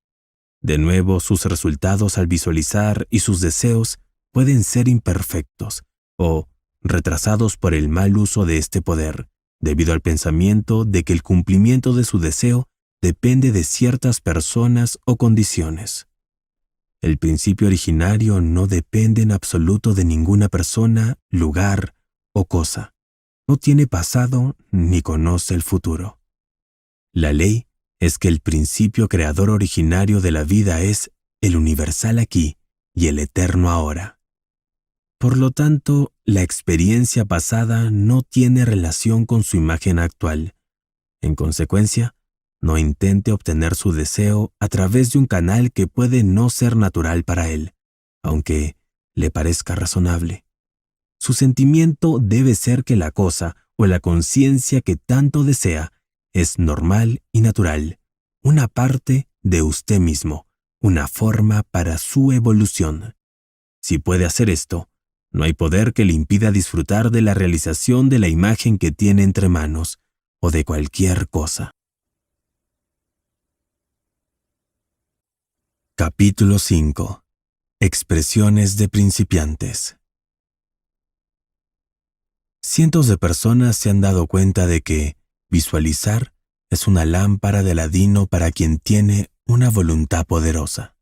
De nuevo, sus resultados al visualizar y sus deseos pueden ser imperfectos o retrasados por el mal uso de este poder, debido al pensamiento de que el cumplimiento de su deseo depende de ciertas personas o condiciones. El principio originario no depende en absoluto de ninguna persona, lugar o cosa. No tiene pasado ni conoce el futuro. La ley es que el principio creador originario de la vida es el universal aquí y el eterno ahora. Por lo tanto, la experiencia pasada no tiene relación con su imagen actual. En consecuencia, no intente obtener su deseo a través de un canal que puede no ser natural para él, aunque le parezca razonable. Su sentimiento debe ser que la cosa o la conciencia que tanto desea es normal y natural, una parte de usted mismo, una forma para su evolución. Si puede hacer esto, No hay poder que le impida disfrutar de la realización de la imagen que tiene entre manos o de cualquier cosa. Capítulo 5. Expresiones de principiantes. Cientos de personas se han dado cuenta de que visualizar es una lámpara de Aladino para quien tiene una voluntad poderosa.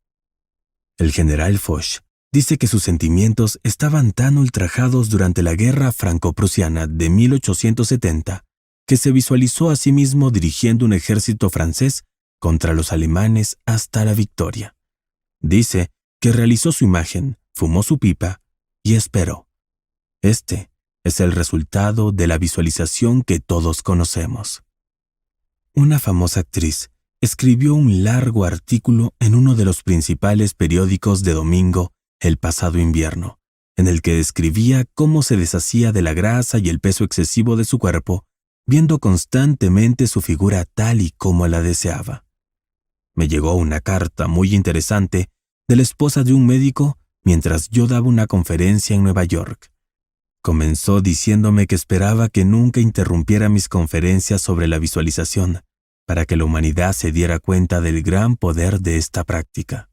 El general Foch dice que sus sentimientos estaban tan ultrajados durante la guerra franco-prusiana de 1870 que se visualizó a sí mismo dirigiendo un ejército francés contra los alemanes hasta la victoria. Dice que realizó su imagen, fumó su pipa y esperó. Este es el resultado de la visualización que todos conocemos. Una famosa actriz escribió un largo artículo en uno de los principales periódicos de domingo el pasado invierno, en el que describía cómo se deshacía de la grasa y el peso excesivo de su cuerpo, viendo constantemente su figura tal y como la deseaba. Me llegó una carta muy interesante de la esposa de un médico mientras yo daba una conferencia en Nueva York. Comenzó diciéndome que esperaba que nunca interrumpiera mis conferencias sobre la visualización, para que la humanidad se diera cuenta del gran poder de esta práctica.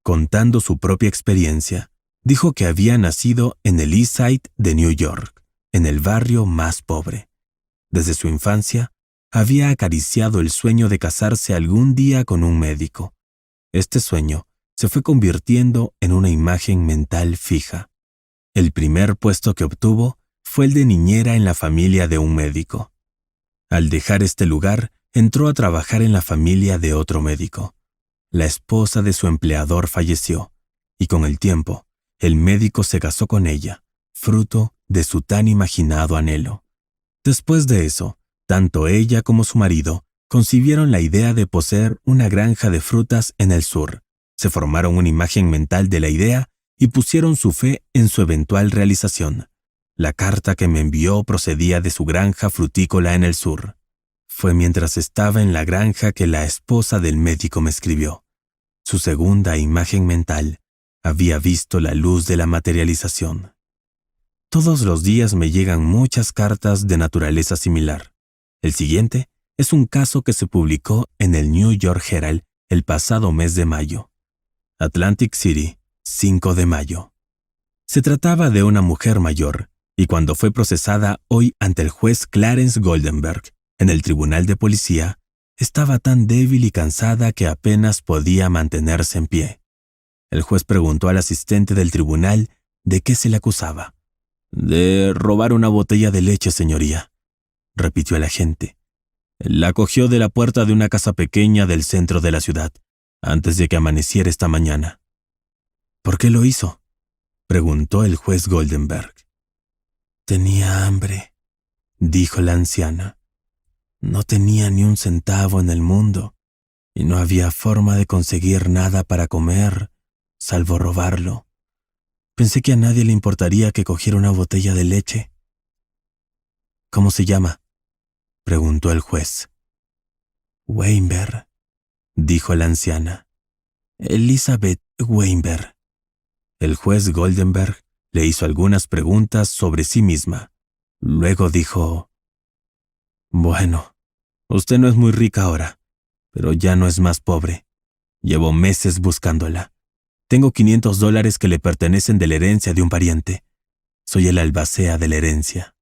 Contando su propia experiencia, dijo que había nacido en el East Side de New York, en el barrio más pobre. Desde su infancia, había acariciado el sueño de casarse algún día con un médico. Este sueño se fue convirtiendo en una imagen mental fija. El primer puesto que obtuvo fue el de niñera en la familia de un médico. Al dejar este lugar, entró a trabajar en la familia de otro médico. La esposa de su empleador falleció, y con el tiempo, el médico se casó con ella, fruto de su tan imaginado anhelo. Después de eso, tanto ella como su marido concibieron la idea de poseer una granja de frutas en el sur. Se formaron una imagen mental de la idea y pusieron su fe en su eventual realización. La carta que me envió procedía de su granja frutícola en el sur. Fue mientras estaba en la granja que la esposa del médico me escribió. Su segunda imagen mental había visto la luz de la materialización. Todos los días me llegan muchas cartas de naturaleza similar. El siguiente es un caso que se publicó en el New York Herald el pasado mes de mayo. Atlantic City, 5 de mayo. Se trataba de una mujer mayor, y cuando fue procesada hoy ante el juez Clarence Goldenberg, en el tribunal de policía, estaba tan débil y cansada que apenas podía mantenerse en pie. El juez preguntó al asistente del tribunal de qué se le acusaba. «De robar una botella de leche, señoría», repitió el agente. «La cogió de la puerta de una casa pequeña del centro de la ciudad, antes de que amaneciera esta mañana». «¿Por qué lo hizo?», preguntó el juez Goldenberg. «Tenía hambre», dijo la anciana. «No tenía ni un centavo en el mundo, y no había forma de conseguir nada para comer, salvo robarlo. Pensé que a nadie le importaría que cogiera una botella de leche». «¿Cómo se llama?», preguntó el juez. «Weinberg», dijo la anciana. «Elizabeth Weinberg». El juez Goldenberg le hizo algunas preguntas sobre sí misma. Luego dijo: «Bueno, usted no es muy rica ahora, pero ya no es más pobre. Llevo meses buscándola. Tengo $500 que le pertenecen de la herencia de un pariente. Soy el albacea de la herencia».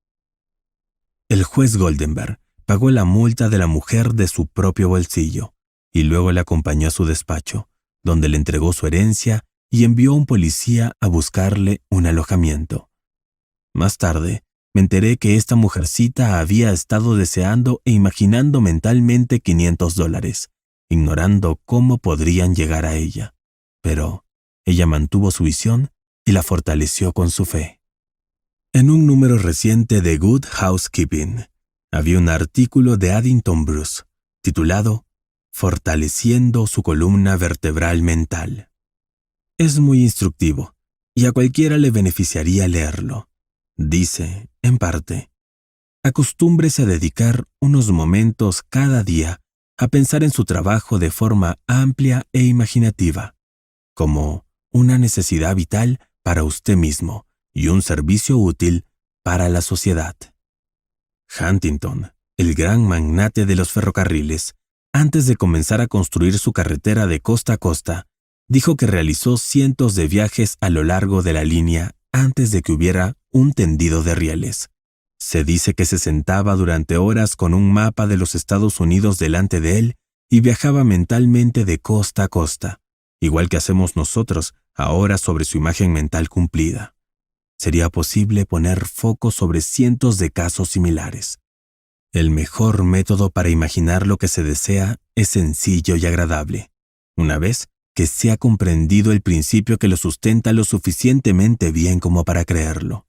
El juez Goldenberg pagó la multa de la mujer de su propio bolsillo y luego la acompañó a su despacho, donde le entregó su herencia y envió a un policía a buscarle un alojamiento. Más tarde, me enteré que esta mujercita había estado deseando e imaginando mentalmente $500, ignorando cómo podrían llegar a ella. Pero ella mantuvo su visión y la fortaleció con su fe. En un número reciente de Good Housekeeping, había un artículo de Addington Bruce, titulado «Fortaleciendo su columna vertebral mental». Es muy instructivo, y a cualquiera le beneficiaría leerlo. Dice, en parte, acostúmbrese a dedicar unos momentos cada día a pensar en su trabajo de forma amplia e imaginativa, como una necesidad vital para usted mismo y un servicio útil para la sociedad. Huntington, el gran magnate de los ferrocarriles, antes de comenzar a construir su carretera de costa a costa, dijo que realizó cientos de viajes a lo largo de la línea antes de que hubiera un tendido de rieles. Se dice que se sentaba durante horas con un mapa de los Estados Unidos delante de él y viajaba mentalmente de costa a costa, igual que hacemos nosotros ahora sobre su imagen mental cumplida. Sería posible poner foco sobre cientos de casos similares. El mejor método para imaginar lo que se desea es sencillo y agradable. Una vez que se ha comprendido el principio que lo sustenta lo suficientemente bien como para creerlo.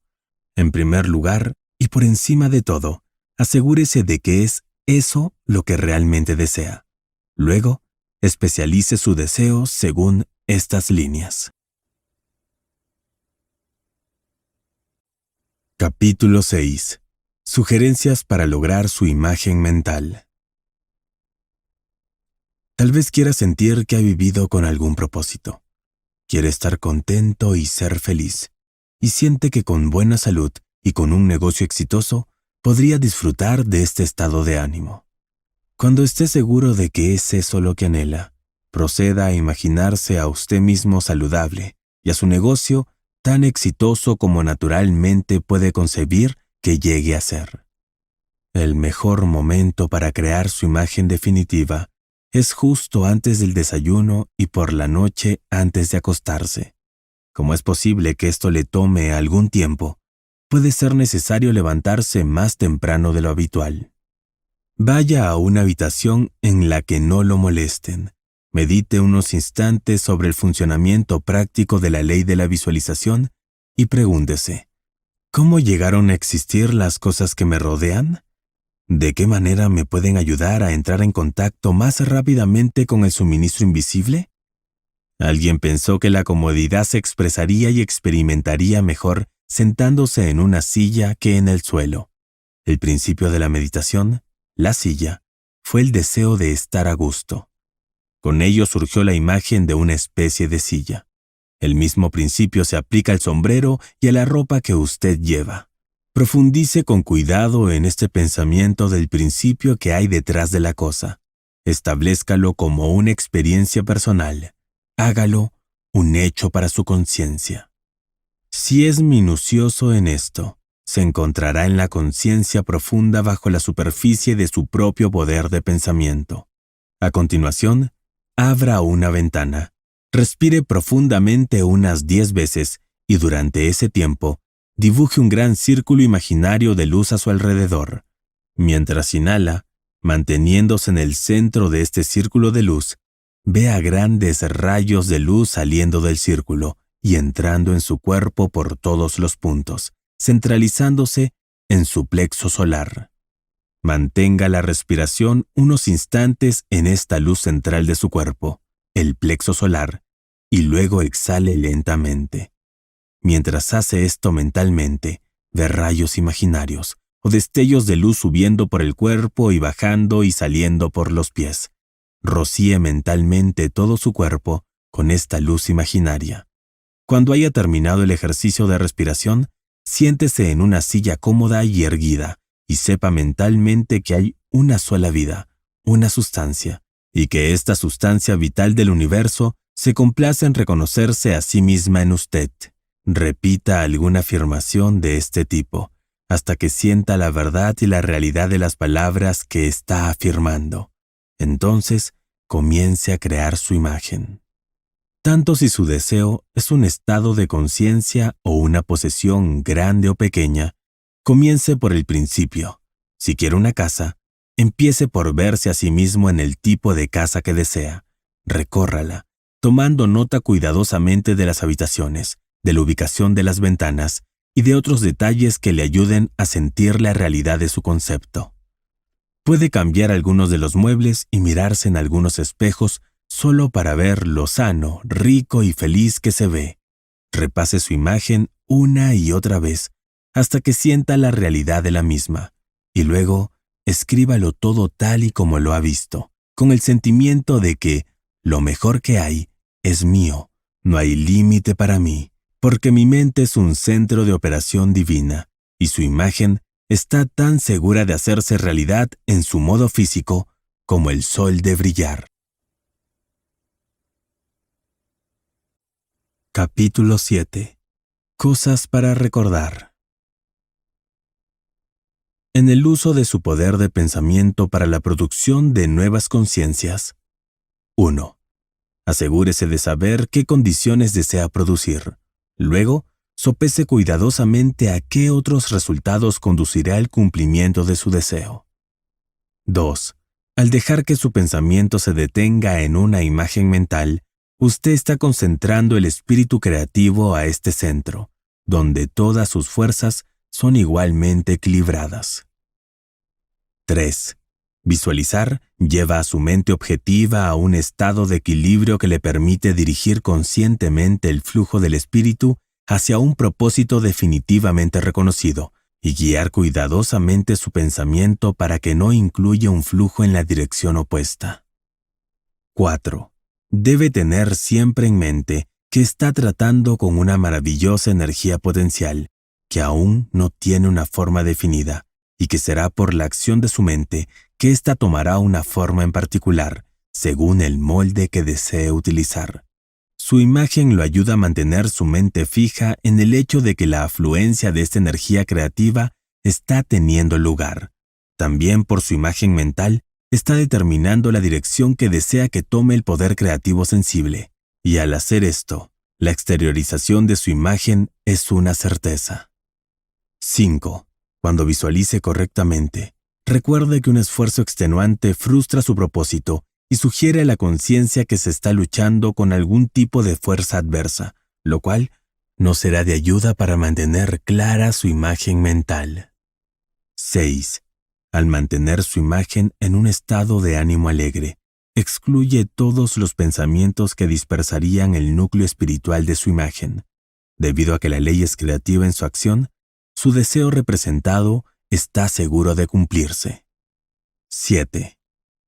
En primer lugar, y por encima de todo, asegúrese de que es eso lo que realmente desea. Luego, especialice su deseo según estas líneas. Capítulo 6. Sugerencias para lograr su imagen mental. Tal vez quiera sentir que ha vivido con algún propósito. Quiere estar contento y ser feliz, y siente que con buena salud y con un negocio exitoso podría disfrutar de este estado de ánimo. Cuando esté seguro de que es eso lo que anhela, proceda a imaginarse a usted mismo saludable y a su negocio tan exitoso como naturalmente puede concebir que llegue a ser. El mejor momento para crear su imagen definitiva es justo antes del desayuno y por la noche antes de acostarse. Como es posible que esto le tome algún tiempo, puede ser necesario levantarse más temprano de lo habitual. Vaya a una habitación en la que no lo molesten. Medite unos instantes sobre el funcionamiento práctico de la ley de la visualización y pregúntese, ¿cómo llegaron a existir las cosas que me rodean? ¿De qué manera me pueden ayudar a entrar en contacto más rápidamente con el suministro invisible? Alguien pensó que la comodidad se expresaría y experimentaría mejor sentándose en una silla que en el suelo. El principio de la meditación, la silla, fue el deseo de estar a gusto. Con ello surgió la imagen de una especie de silla. El mismo principio se aplica al sombrero y a la ropa que usted lleva. Profundice con cuidado en este pensamiento del principio que hay detrás de la cosa. Establezcalo como una experiencia personal. Hágalo un hecho para su conciencia. Si es minucioso en esto, se encontrará en la conciencia profunda bajo la superficie de su propio poder de pensamiento. A continuación, abra una ventana. Respire profundamente unas 10 veces y durante ese tiempo, dibuje un gran círculo imaginario de luz a su alrededor. Mientras inhala, manteniéndose en el centro de este círculo de luz, vea grandes rayos de luz saliendo del círculo y entrando en su cuerpo por todos los puntos, centralizándose en su plexo solar. Mantenga la respiración unos instantes en esta luz central de su cuerpo, el plexo solar, y luego exhale lentamente. Mientras hace esto mentalmente, ve rayos imaginarios o destellos de luz subiendo por el cuerpo y bajando y saliendo por los pies. Rocíe mentalmente todo su cuerpo con esta luz imaginaria. Cuando haya terminado el ejercicio de respiración, siéntese en una silla cómoda y erguida y sepa mentalmente que hay una sola vida, una sustancia, y que esta sustancia vital del universo se complace en reconocerse a sí misma en usted. Repita alguna afirmación de este tipo, hasta que sienta la verdad y la realidad de las palabras que está afirmando. Entonces, comience a crear su imagen. Tanto si su deseo es un estado de conciencia o una posesión grande o pequeña, comience por el principio. Si quiere una casa, empiece por verse a sí mismo en el tipo de casa que desea. Recórrala, tomando nota cuidadosamente de las habitaciones, de la ubicación de las ventanas y de otros detalles que le ayuden a sentir la realidad de su concepto. Puede cambiar algunos de los muebles y mirarse en algunos espejos solo para ver lo sano, rico y feliz que se ve. Repase su imagen una y otra vez hasta que sienta la realidad de la misma, y luego escríbalo todo tal y como lo ha visto, con el sentimiento de que lo mejor que hay es mío, no hay límite para mí, porque mi mente es un centro de operación divina, y su imagen está tan segura de hacerse realidad en su modo físico como el sol de brillar. Capítulo 7. Cosas para recordar. En el uso de su poder de pensamiento para la producción de nuevas conciencias. 1. Asegúrese de saber qué condiciones desea producir. Luego, sopese cuidadosamente a qué otros resultados conducirá el cumplimiento de su deseo. 2. Al dejar que su pensamiento se detenga en una imagen mental, usted está concentrando el espíritu creativo a este centro, donde todas sus fuerzas son igualmente equilibradas. 3. Visualizar lleva a su mente objetiva a un estado de equilibrio que le permite dirigir conscientemente el flujo del espíritu hacia un propósito definitivamente reconocido y guiar cuidadosamente su pensamiento para que no incluya un flujo en la dirección opuesta. 4. Debe tener siempre en mente que está tratando con una maravillosa energía potencial que aún no tiene una forma definida y que será por la acción de su mente que ésta tomará una forma en particular, según el molde que desee utilizar. Su imagen lo ayuda a mantener su mente fija en el hecho de que la afluencia de esta energía creativa está teniendo lugar. También por su imagen mental, está determinando la dirección que desea que tome el poder creativo sensible, y al hacer esto, la exteriorización de su imagen es una certeza. 5. Cuando visualice correctamente, recuerde que un esfuerzo extenuante frustra su propósito y sugiere a la conciencia que se está luchando con algún tipo de fuerza adversa, lo cual no será de ayuda para mantener clara su imagen mental. 6. Al mantener su imagen en un estado de ánimo alegre, excluye todos los pensamientos que dispersarían el núcleo espiritual de su imagen. Debido a que la ley es creativa en su acción, su deseo representado está seguro de cumplirse. 7.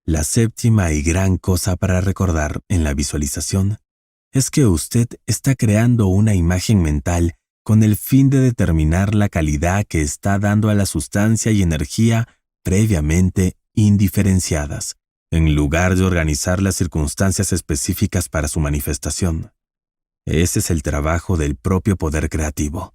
La séptima y gran cosa para recordar en la visualización es que usted está creando una imagen mental con el fin de determinar la calidad que está dando a la sustancia y energía previamente indiferenciadas, en lugar de organizar las circunstancias específicas para su manifestación. Ese es el trabajo del propio poder creativo.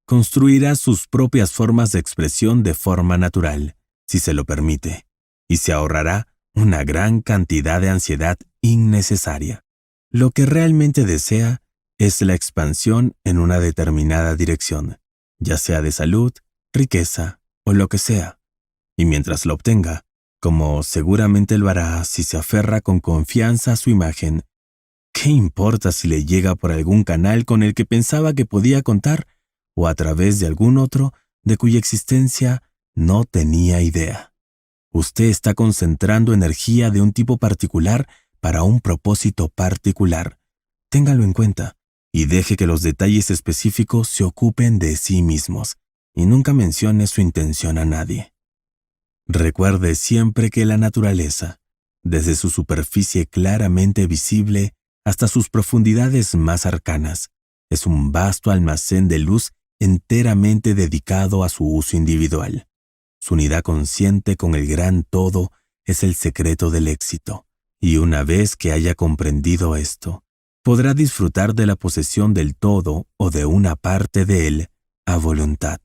Construirá sus propias formas de expresión de forma natural, si se lo permite, y se ahorrará una gran cantidad de ansiedad innecesaria. Lo que realmente desea es la expansión en una determinada dirección, ya sea de salud, riqueza o lo que sea. Y mientras lo obtenga, como seguramente lo hará si se aferra con confianza a su imagen, ¿qué importa si le llega por algún canal con el que pensaba que podía contar o a través de algún otro de cuya existencia no tenía idea? Usted está concentrando energía de un tipo particular para un propósito particular. Téngalo en cuenta y deje que los detalles específicos se ocupen de sí mismos y nunca mencione su intención a nadie. Recuerde siempre que la naturaleza, desde su superficie claramente visible hasta sus profundidades más arcanas, es un vasto almacén de luz enteramente dedicado a su uso individual. Su unidad consciente con el gran todo es el secreto del éxito, y una vez que haya comprendido esto, podrá disfrutar de la posesión del todo o de una parte de él a voluntad,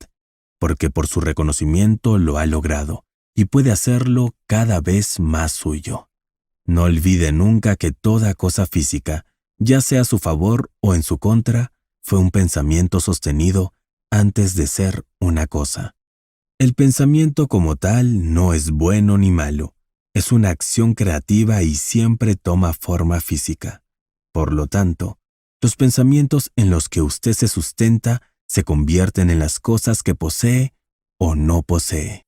porque por su reconocimiento lo ha logrado y puede hacerlo cada vez más suyo. No olvide nunca que toda cosa física, ya sea a su favor o en su contra, fue un pensamiento sostenido antes de ser una cosa. El pensamiento como tal no es bueno ni malo, es una acción creativa y siempre toma forma física. Por lo tanto, los pensamientos en los que usted se sustenta se convierten en las cosas que posee o no posee.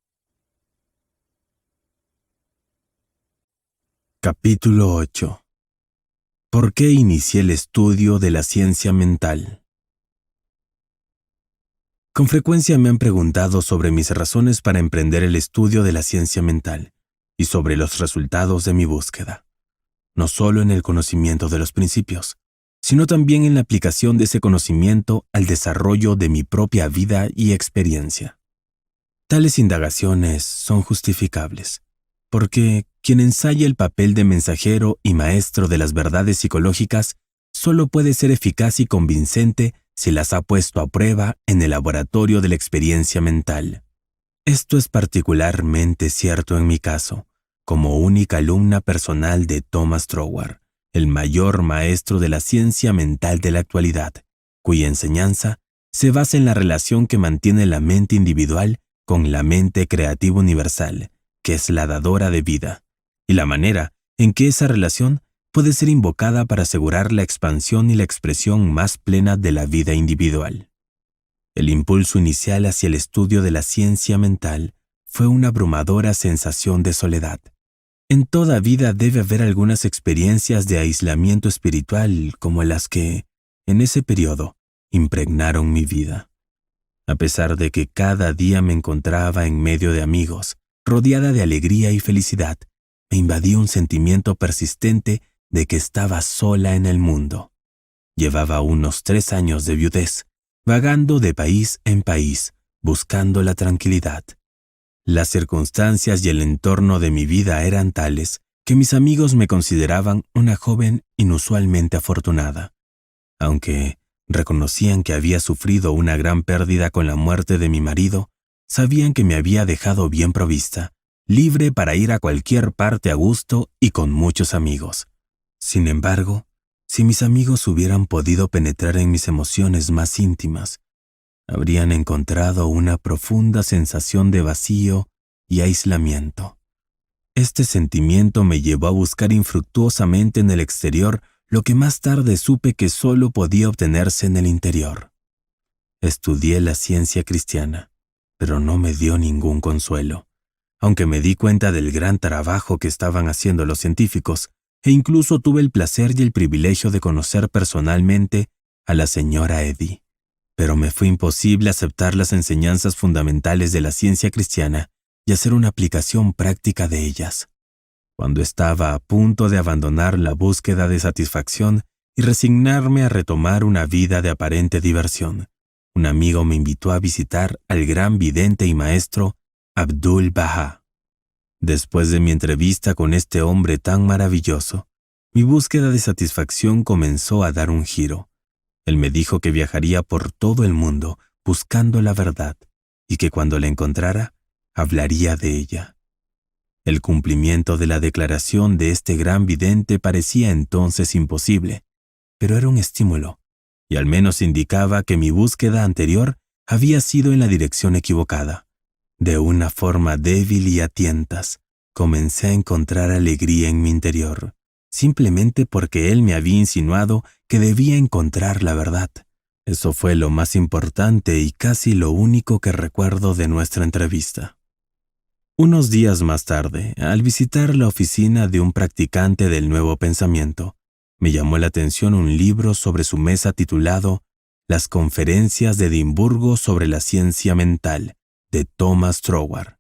Capítulo 8. ¿Por qué inicié el estudio de la ciencia mental? Con frecuencia me han preguntado sobre mis razones para emprender el estudio de la ciencia mental y sobre los resultados de mi búsqueda, no solo en el conocimiento de los principios, sino también en la aplicación de ese conocimiento al desarrollo de mi propia vida y experiencia. Tales indagaciones son justificables, porque quien ensaya el papel de mensajero y maestro de las verdades psicológicas solo puede ser eficaz y convincente si las ha puesto a prueba en el laboratorio de la experiencia mental. Esto es particularmente cierto en mi caso, como única alumna personal de Thomas Troward, el mayor maestro de la ciencia mental de la actualidad, cuya enseñanza se basa en la relación que mantiene la mente individual con la mente creativa universal, que es la dadora de vida, y la manera en que esa relación puede ser invocada para asegurar la expansión y la expresión más plena de la vida individual. El impulso inicial hacia el estudio de la ciencia mental fue una abrumadora sensación de soledad. En toda vida debe haber algunas experiencias de aislamiento espiritual como las que, en ese periodo, impregnaron mi vida. A pesar de que cada día me encontraba en medio de amigos, rodeada de alegría y felicidad, me invadía un sentimiento persistente de que estaba sola en el mundo. Llevaba unos 3 años de viudez, vagando de país en país, buscando la tranquilidad. Las circunstancias y el entorno de mi vida eran tales que mis amigos me consideraban una joven inusualmente afortunada. Aunque reconocían que había sufrido una gran pérdida con la muerte de mi marido, sabían que me había dejado bien provista, libre para ir a cualquier parte a gusto y con muchos amigos. Sin embargo, si mis amigos hubieran podido penetrar en mis emociones más íntimas, habrían encontrado una profunda sensación de vacío y aislamiento. Este sentimiento me llevó a buscar infructuosamente en el exterior lo que más tarde supe que solo podía obtenerse en el interior. Estudié la ciencia cristiana, pero no me dio ningún consuelo. Aunque me di cuenta del gran trabajo que estaban haciendo los científicos, e incluso tuve el placer y el privilegio de conocer personalmente a la señora Eddy. Pero me fue imposible aceptar las enseñanzas fundamentales de la ciencia cristiana y hacer una aplicación práctica de ellas. Cuando estaba a punto de abandonar la búsqueda de satisfacción y resignarme a retomar una vida de aparente diversión, un amigo me invitó a visitar al gran vidente y maestro Abdul Baha. Después de mi entrevista con este hombre tan maravilloso, mi búsqueda de satisfacción comenzó a dar un giro. Él me dijo que viajaría por todo el mundo buscando la verdad y que cuando la encontrara, hablaría de ella. El cumplimiento de la declaración de este gran vidente parecía entonces imposible, pero era un estímulo, y al menos indicaba que mi búsqueda anterior había sido en la dirección equivocada. De una forma débil y a tientas, comencé a encontrar alegría en mi interior, simplemente porque él me había insinuado que debía encontrar la verdad. Eso fue lo más importante y casi lo único que recuerdo de nuestra entrevista. Unos días más tarde, al visitar la oficina de un practicante del Nuevo Pensamiento, me llamó la atención un libro sobre su mesa titulado Las Conferencias de Edimburgo sobre la Ciencia Mental, de Thomas Troward.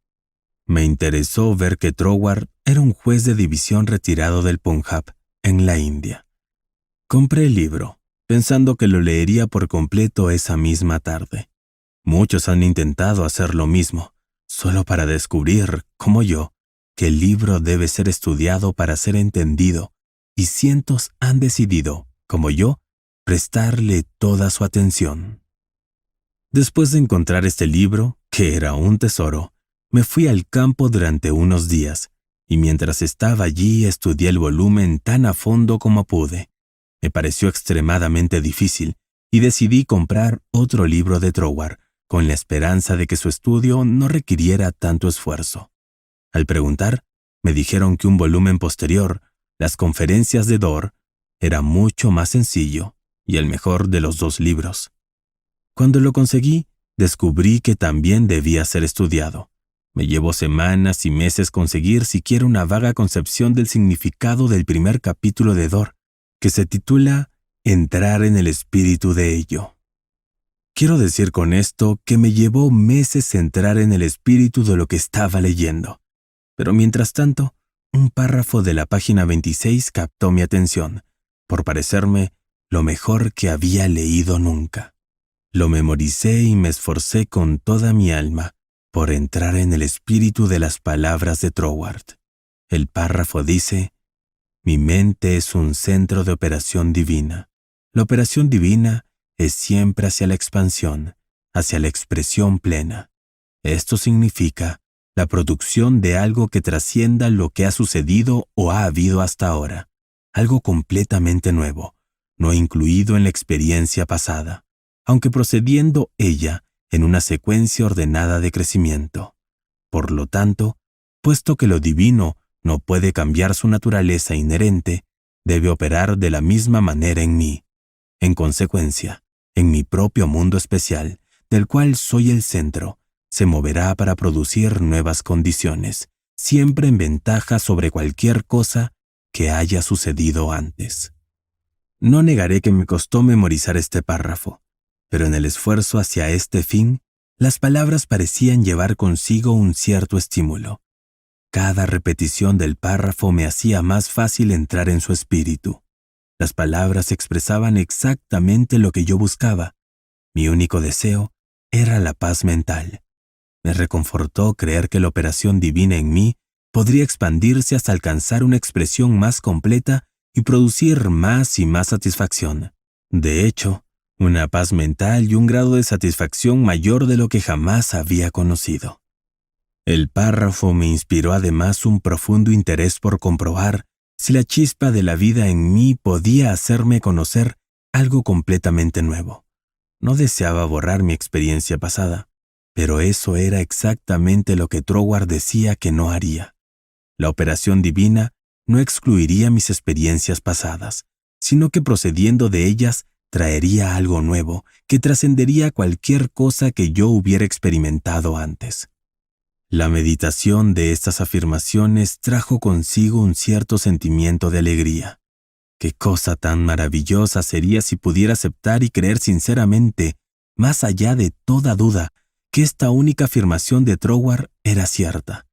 Me interesó ver que Troward era un juez de división retirado del Punjab, en la India. Compré el libro, pensando que lo leería por completo esa misma tarde. Muchos han intentado hacer lo mismo, solo para descubrir, como yo, que el libro debe ser estudiado para ser entendido, y cientos han decidido, como yo, prestarle toda su atención. Después de encontrar este libro, que era un tesoro, me fui al campo durante unos días, y mientras estaba allí estudié el volumen tan a fondo como pude. Me pareció extremadamente difícil, y decidí comprar otro libro de Troward, con la esperanza de que su estudio no requiriera tanto esfuerzo. Al preguntar, me dijeron que un volumen posterior, Las Conferencias de Dor, era mucho más sencillo y el mejor de los 2 libros. Cuando lo conseguí, descubrí que también debía ser estudiado. Me llevó semanas y meses conseguir siquiera una vaga concepción del significado del primer capítulo de Dor, que se titula Entrar en el espíritu de ello. Quiero decir con esto que me llevó meses entrar en el espíritu de lo que estaba leyendo. Pero mientras tanto, un párrafo de la página 26 captó mi atención, por parecerme lo mejor que había leído nunca. Lo memoricé y me esforcé con toda mi alma por entrar en el espíritu de las palabras de Troward. El párrafo dice: mi mente es un centro de operación divina. La operación divina es siempre hacia la expansión, hacia la expresión plena. Esto significa la producción de algo que trascienda lo que ha sucedido o ha habido hasta ahora, algo completamente nuevo, no incluido en la experiencia pasada, aunque procediendo ella en una secuencia ordenada de crecimiento. Por lo tanto, puesto que lo divino no puede cambiar su naturaleza inherente, debe operar de la misma manera en mí. En consecuencia, en mi propio mundo especial, del cual soy el centro, se moverá para producir nuevas condiciones, siempre en ventaja sobre cualquier cosa que haya sucedido antes. No negaré que me costó memorizar este párrafo, pero en el esfuerzo hacia este fin, las palabras parecían llevar consigo un cierto estímulo. Cada repetición del párrafo me hacía más fácil entrar en su espíritu. Las palabras expresaban exactamente lo que yo buscaba. Mi único deseo era la paz mental. Me reconfortó creer que la operación divina en mí podría expandirse hasta alcanzar una expresión más completa y producir más y más satisfacción. De hecho, una paz mental y un grado de satisfacción mayor de lo que jamás había conocido. El párrafo me inspiró además un profundo interés por comprobar si la chispa de la vida en mí podía hacerme conocer algo completamente nuevo. No deseaba borrar mi experiencia pasada, pero eso era exactamente lo que Troward decía que no haría. La operación divina no excluiría mis experiencias pasadas, sino que procediendo de ellas traería algo nuevo que trascendería cualquier cosa que yo hubiera experimentado antes. La meditación de estas afirmaciones trajo consigo un cierto sentimiento de alegría. Qué cosa tan maravillosa sería si pudiera aceptar y creer sinceramente, más allá de toda duda, que esta única afirmación de Troward era cierta.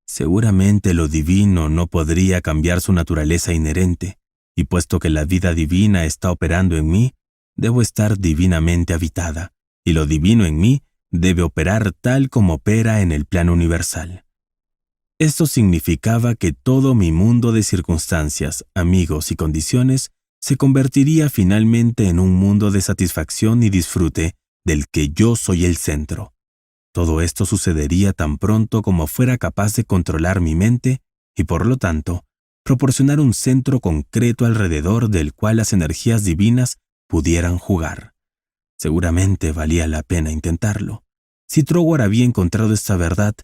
Seguramente lo divino no podría cambiar su naturaleza inherente, y puesto que la vida divina está operando en mí, debo estar divinamente habitada, y lo divino en mí debe operar tal como opera en el plano universal. Esto significaba que todo mi mundo de circunstancias, amigos y condiciones se convertiría finalmente en un mundo de satisfacción y disfrute del que yo soy el centro. Todo esto sucedería tan pronto como fuera capaz de controlar mi mente y, por lo tanto, proporcionar un centro concreto alrededor del cual las energías divinas pudieran jugar. Seguramente valía la pena intentarlo. Si Troward había encontrado esta verdad,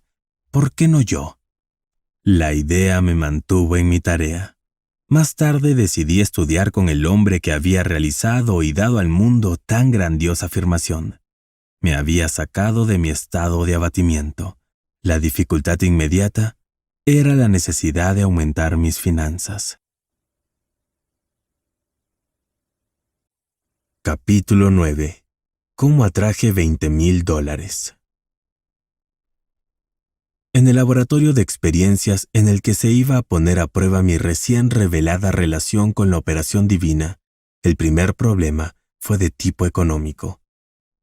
¿por qué no yo? La idea me mantuvo en mi tarea. Más tarde decidí estudiar con el hombre que había realizado y dado al mundo tan grandiosa afirmación. Me había sacado de mi estado de abatimiento. La dificultad inmediata era la necesidad de aumentar mis finanzas. Capítulo 9. ¿Cómo atraje $20,000? En el laboratorio de experiencias en el que se iba a poner a prueba mi recién revelada relación con la operación divina, el primer problema fue de tipo económico.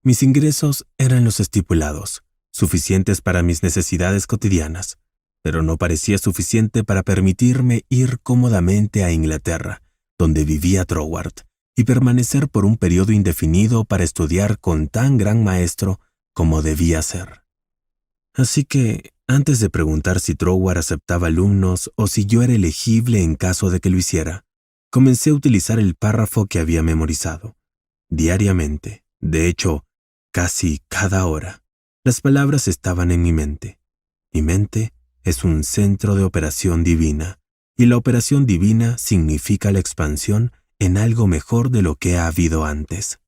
Mis ingresos eran los estipulados, suficientes para mis necesidades cotidianas, pero no parecía suficiente para permitirme ir cómodamente a Inglaterra, donde vivía Troward, y permanecer por un periodo indefinido para estudiar con tan gran maestro como debía ser. Así que, antes de preguntar si Troward aceptaba alumnos o si yo era elegible en caso de que lo hiciera, comencé a utilizar el párrafo que había memorizado. Diariamente, de hecho, casi cada hora, las palabras estaban en mi mente. Mi mente es un centro de operación divina, y la operación divina significa la expansión en algo mejor de lo que ha habido antes.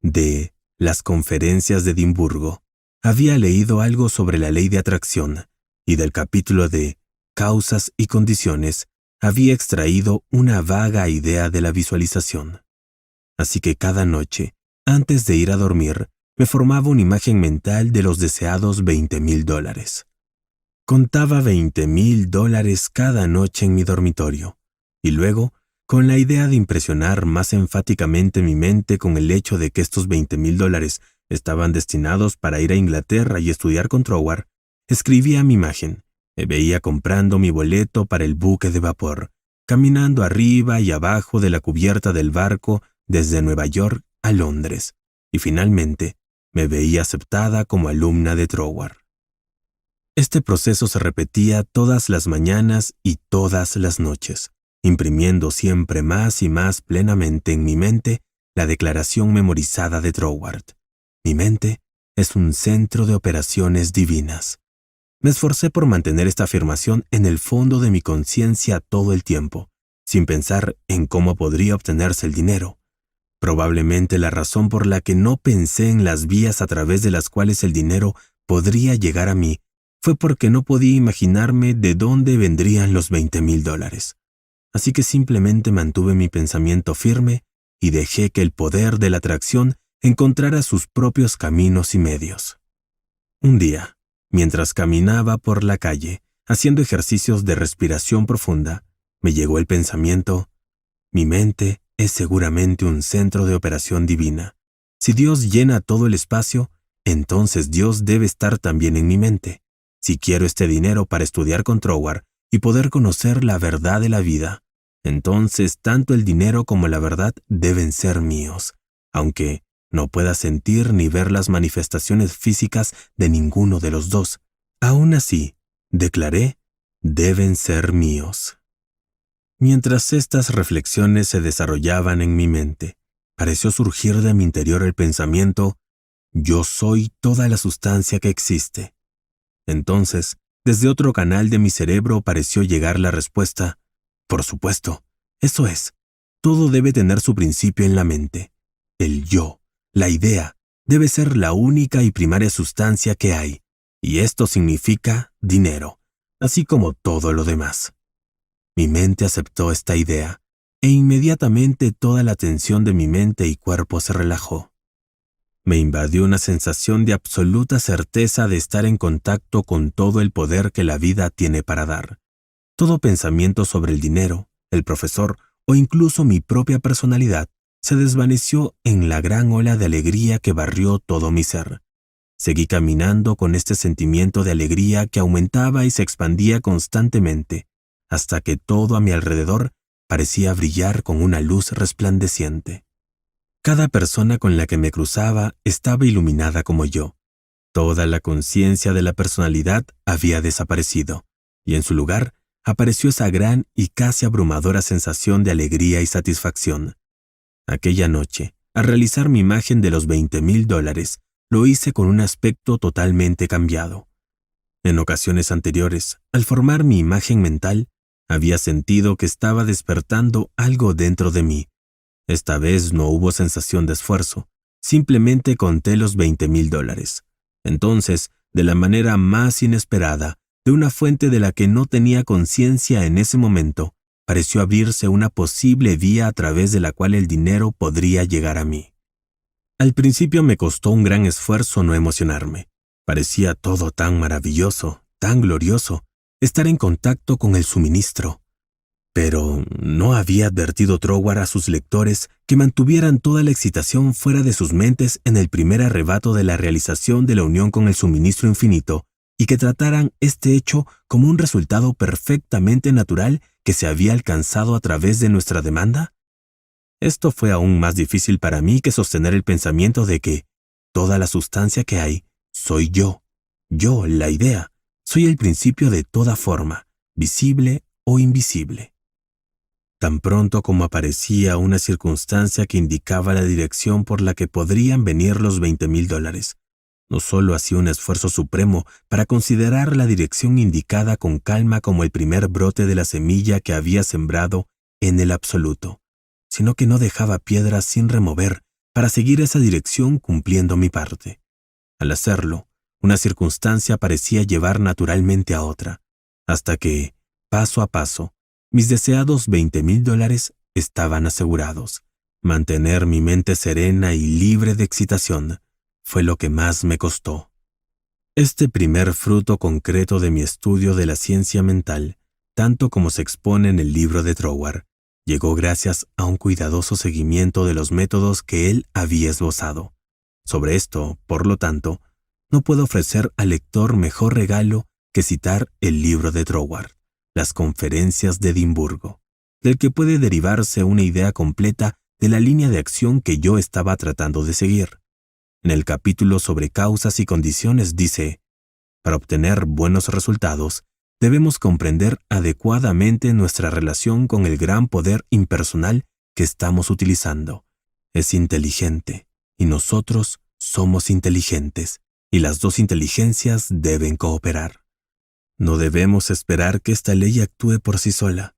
De las conferencias de Edimburgo, había leído algo sobre la ley de atracción, y del capítulo de causas y condiciones había extraído una vaga idea de la visualización. Así que cada noche, antes de ir a dormir, me formaba una imagen mental de los deseados $20,000. Contaba $20,000 cada noche en mi dormitorio, y luego con la idea de impresionar más enfáticamente mi mente con el hecho de que estos $20,000 estaban destinados para ir a Inglaterra y estudiar con Troward, escribí a mi imagen. Me veía comprando mi boleto para el buque de vapor, caminando arriba y abajo de la cubierta del barco desde Nueva York a Londres, y finalmente me veía aceptada como alumna de Troward. Este proceso se repetía todas las mañanas y todas las noches, imprimiendo siempre más y más plenamente en mi mente la declaración memorizada de Troward. Mi mente es un centro de operaciones divinas. Me esforcé por mantener esta afirmación en el fondo de mi conciencia todo el tiempo, sin pensar en cómo podría obtenerse el dinero. Probablemente la razón por la que no pensé en las vías a través de las cuales el dinero podría llegar a mí fue porque no podía imaginarme de dónde vendrían los $20,000. Así que simplemente mantuve mi pensamiento firme y dejé que el poder de la atracción encontrara sus propios caminos y medios. Un día, mientras caminaba por la calle, haciendo ejercicios de respiración profunda, me llegó el pensamiento: mi mente es seguramente un centro de operación divina. Si Dios llena todo el espacio, entonces Dios debe estar también en mi mente. Si quiero este dinero para estudiar con Troward y poder conocer la verdad de la vida, entonces tanto el dinero como la verdad deben ser míos, aunque no pueda sentir ni ver las manifestaciones físicas de ninguno de los dos. Aún así, declaré, deben ser míos. Mientras estas reflexiones se desarrollaban en mi mente, pareció surgir de mi interior el pensamiento: yo soy toda la sustancia que existe. Entonces, desde otro canal de mi cerebro pareció llegar la respuesta: por supuesto, eso es. Todo debe tener su principio en la mente. El yo, la idea, debe ser la única y primaria sustancia que hay, y esto significa dinero, así como todo lo demás. Mi mente aceptó esta idea, e inmediatamente toda la tensión de mi mente y cuerpo se relajó. Me invadió una sensación de absoluta certeza de estar en contacto con todo el poder que la vida tiene para dar. Todo pensamiento sobre el dinero, el profesor o incluso mi propia personalidad se desvaneció en la gran ola de alegría que barrió todo mi ser. Seguí caminando con este sentimiento de alegría que aumentaba y se expandía constantemente, hasta que todo a mi alrededor parecía brillar con una luz resplandeciente. Cada persona con la que me cruzaba estaba iluminada como yo. Toda la conciencia de la personalidad había desaparecido, y en su lugar apareció esa gran y casi abrumadora sensación de alegría y satisfacción. Aquella noche, al realizar mi imagen de los $20,000, lo hice con un aspecto totalmente cambiado. En ocasiones anteriores, al formar mi imagen mental, había sentido que estaba despertando algo dentro de mí. Esta vez no hubo sensación de esfuerzo, simplemente conté los $20,000. Entonces, de la manera más inesperada, de una fuente de la que no tenía conciencia en ese momento, pareció abrirse una posible vía a través de la cual el dinero podría llegar a mí. Al principio me costó un gran esfuerzo no emocionarme. Parecía todo tan maravilloso, tan glorioso, estar en contacto con el suministro. Pero ¿no había advertido Troward a sus lectores que mantuvieran toda la excitación fuera de sus mentes en el primer arrebato de la realización de la unión con el suministro infinito y que trataran este hecho como un resultado perfectamente natural que se había alcanzado a través de nuestra demanda? Esto fue aún más difícil para mí que sostener el pensamiento de que toda la sustancia que hay soy yo. Yo, la idea, soy el principio de toda forma, visible o invisible. Tan pronto como aparecía una circunstancia que indicaba la dirección por la que podrían venir los $20,000, no solo hacía un esfuerzo supremo para considerar la dirección indicada con calma como el primer brote de la semilla que había sembrado en el absoluto, sino que no dejaba piedras sin remover para seguir esa dirección cumpliendo mi parte. Al hacerlo, una circunstancia parecía llevar naturalmente a otra, hasta que, paso a paso, mis deseados $20,000 estaban asegurados. Mantener mi mente serena y libre de excitación fue lo que más me costó. Este primer fruto concreto de mi estudio de la ciencia mental, tanto como se expone en el libro de Troward, llegó gracias a un cuidadoso seguimiento de los métodos que él había esbozado. Sobre esto, por lo tanto, no puedo ofrecer al lector mejor regalo que citar el libro de Troward, Las Conferencias de Edimburgo, del que puede derivarse una idea completa de la línea de acción que yo estaba tratando de seguir. En el capítulo sobre causas y condiciones dice: para obtener buenos resultados, debemos comprender adecuadamente nuestra relación con el gran poder impersonal que estamos utilizando. Es inteligente, y nosotros somos inteligentes, y las dos inteligencias deben cooperar. No debemos esperar que esta ley actúe por sí sola,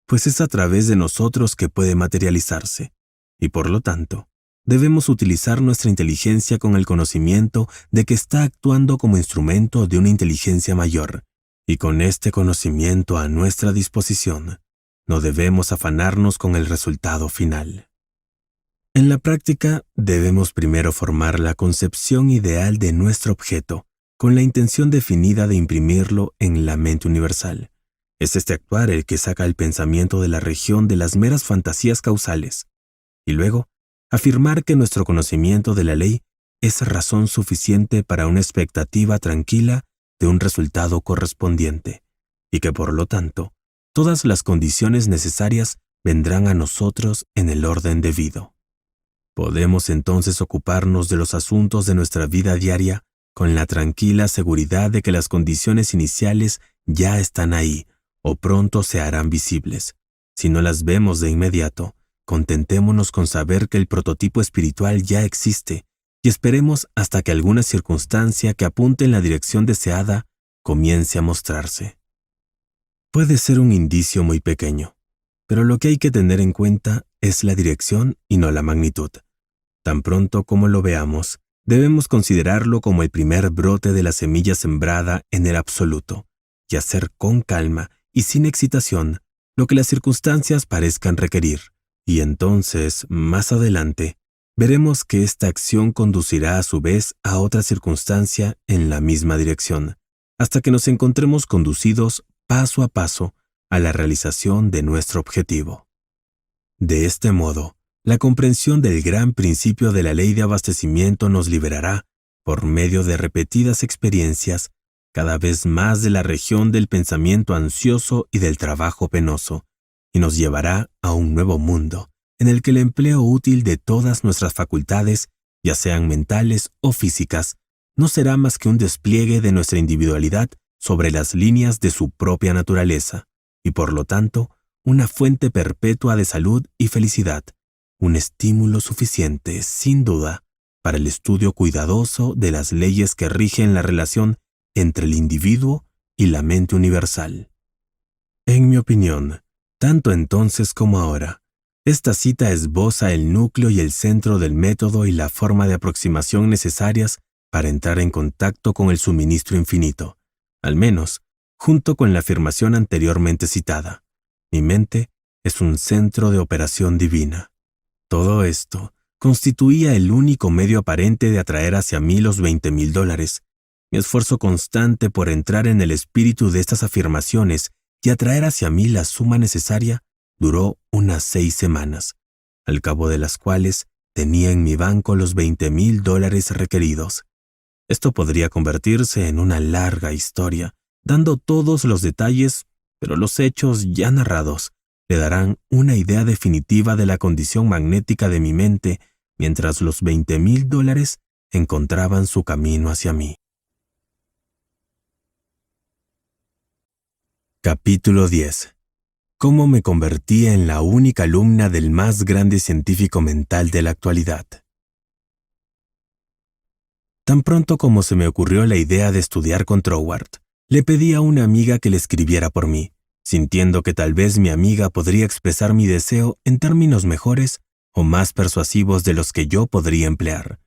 pues es a través de nosotros que puede materializarse, y por lo tanto, debemos utilizar nuestra inteligencia con el conocimiento de que está actuando como instrumento de una inteligencia mayor, y con este conocimiento a nuestra disposición, no debemos afanarnos con el resultado final. En la práctica, debemos primero formar la concepción ideal de nuestro objeto, con la intención definida de imprimirlo en la mente universal. Es este actuar el que saca el pensamiento de la región de las meras fantasías causales, y luego, afirmar que nuestro conocimiento de la ley es razón suficiente para una expectativa tranquila de un resultado correspondiente, y que por lo tanto, todas las condiciones necesarias vendrán a nosotros en el orden debido. Podemos entonces ocuparnos de los asuntos de nuestra vida diaria con la tranquila seguridad de que las condiciones iniciales ya están ahí o pronto se harán visibles. Si no las vemos de inmediato, contentémonos con saber que el prototipo espiritual ya existe y esperemos hasta que alguna circunstancia que apunte en la dirección deseada comience a mostrarse. Puede ser un indicio muy pequeño, pero lo que hay que tener en cuenta es la dirección y no la magnitud. Tan pronto como lo veamos, debemos considerarlo como el primer brote de la semilla sembrada en el absoluto, y hacer con calma y sin excitación lo que las circunstancias parezcan requerir. Y entonces, más adelante, veremos que esta acción conducirá a su vez a otra circunstancia en la misma dirección, hasta que nos encontremos conducidos paso a paso a la realización de nuestro objetivo. De este modo, la comprensión del gran principio de la ley de abastecimiento nos liberará, por medio de repetidas experiencias, cada vez más de la región del pensamiento ansioso y del trabajo penoso, y nos llevará a un nuevo mundo, en el que el empleo útil de todas nuestras facultades, ya sean mentales o físicas, no será más que un despliegue de nuestra individualidad sobre las líneas de su propia naturaleza, y por lo tanto, una fuente perpetua de salud y felicidad, un estímulo suficiente, sin duda, para el estudio cuidadoso de las leyes que rigen la relación entre el individuo y la mente universal. En mi opinión, tanto entonces como ahora, esta cita esboza el núcleo y el centro del método y la forma de aproximación necesarias para entrar en contacto con el suministro infinito, al menos, junto con la afirmación anteriormente citada. Mi mente es un centro de operación divina. Todo esto constituía el único medio aparente de atraer hacia mí los $20,000. Mi esfuerzo constante por entrar en el espíritu de estas afirmaciones y atraer hacia mí la suma necesaria duró unas 6 semanas, al cabo de las cuales tenía en mi banco los $20,000 requeridos. Esto podría convertirse en una larga historia, dando todos los detalles, pero los hechos ya narrados le darán una idea definitiva de la condición magnética de mi mente mientras los $20,000 encontraban su camino hacia mí. Capítulo 10. Cómo me convertí en la única alumna del más grande científico mental de la actualidad. Tan pronto como se me ocurrió la idea de estudiar con Troward, le pedí a una amiga que le escribiera por mí, sintiendo que tal vez mi amiga podría expresar mi deseo en términos mejores o más persuasivos de los que yo podría emplear.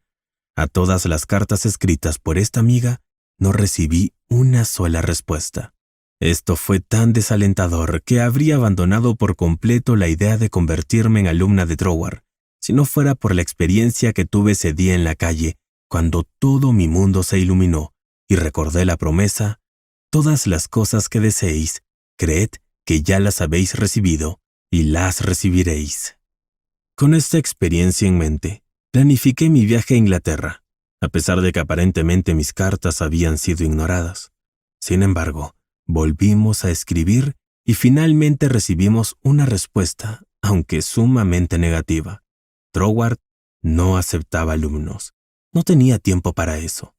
A todas las cartas escritas por esta amiga, no recibí una sola respuesta. Esto fue tan desalentador que habría abandonado por completo la idea de convertirme en alumna de Troward, si no fuera por la experiencia que tuve ese día en la calle, cuando todo mi mundo se iluminó y recordé la promesa: todas las cosas que deseéis, creed que ya las habéis recibido y las recibiréis. Con esta experiencia en mente, planifiqué mi viaje a Inglaterra, a pesar de que aparentemente mis cartas habían sido ignoradas. Sin embargo, volvimos a escribir y finalmente recibimos una respuesta, aunque sumamente negativa. Troward no aceptaba alumnos. No tenía tiempo para eso.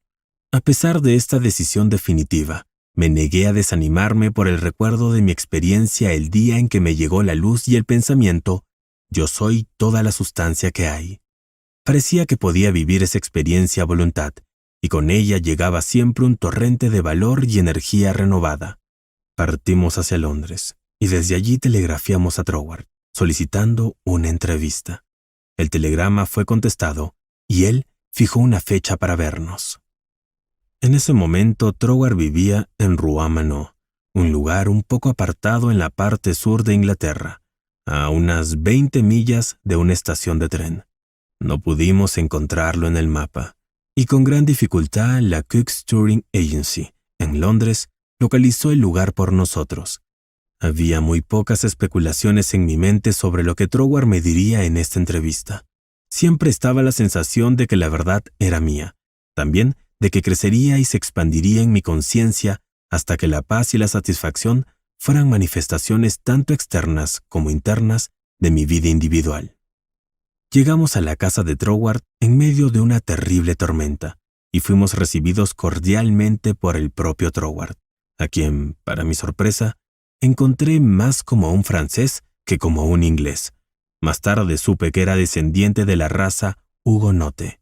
A pesar de esta decisión definitiva, me negué a desanimarme por el recuerdo de mi experiencia el día en que me llegó la luz y el pensamiento: yo soy toda la sustancia que hay. Parecía que podía vivir esa experiencia a voluntad, y con ella llegaba siempre un torrente de valor y energía renovada. Partimos hacia Londres, y desde allí telegrafiamos a Troward, solicitando una entrevista. El telegrama fue contestado, y él fijó una fecha para vernos. En ese momento, Troward vivía en Ruamano, un lugar un poco apartado en la parte sur de Inglaterra, a unas 20 millas de una estación de tren. No pudimos encontrarlo en el mapa, y con gran dificultad la Cook's Touring Agency, en Londres, localizó el lugar por nosotros. Había muy pocas especulaciones en mi mente sobre lo que Troward me diría en esta entrevista. Siempre estaba la sensación de que la verdad era mía, también de que crecería y se expandiría en mi conciencia hasta que la paz y la satisfacción fueran manifestaciones tanto externas como internas de mi vida individual. Llegamos a la casa de Troward en medio de una terrible tormenta y fuimos recibidos cordialmente por el propio Troward, a quien, para mi sorpresa, encontré más como un francés que como un inglés. Más tarde supe que era descendiente de la raza hugonote,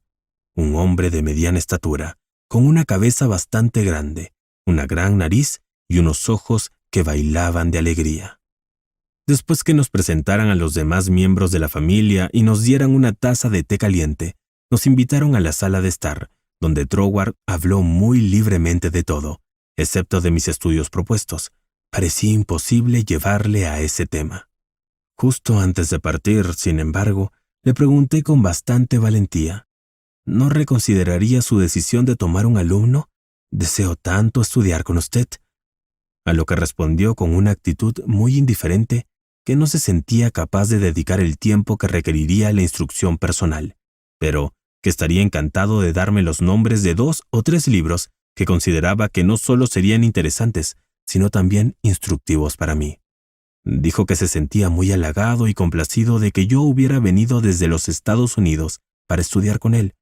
un hombre de mediana estatura, con una cabeza bastante grande, una gran nariz y unos ojos que bailaban de alegría. Después que nos presentaran a los demás miembros de la familia y nos dieran una taza de té caliente, nos invitaron a la sala de estar, donde Troward habló muy libremente de todo, excepto de mis estudios propuestos. Parecía imposible llevarle a ese tema. Justo antes de partir, sin embargo, le pregunté con bastante valentía: ¿no reconsideraría su decisión de tomar un alumno? Deseo tanto estudiar con usted. A lo que respondió con una actitud muy indiferente que no se sentía capaz de dedicar el tiempo que requeriría la instrucción personal, pero que estaría encantado de darme los nombres de 2 o 3 libros que consideraba que no solo serían interesantes, sino también instructivos para mí. Dijo que se sentía muy halagado y complacido de que yo hubiera venido desde los Estados Unidos para estudiar con él,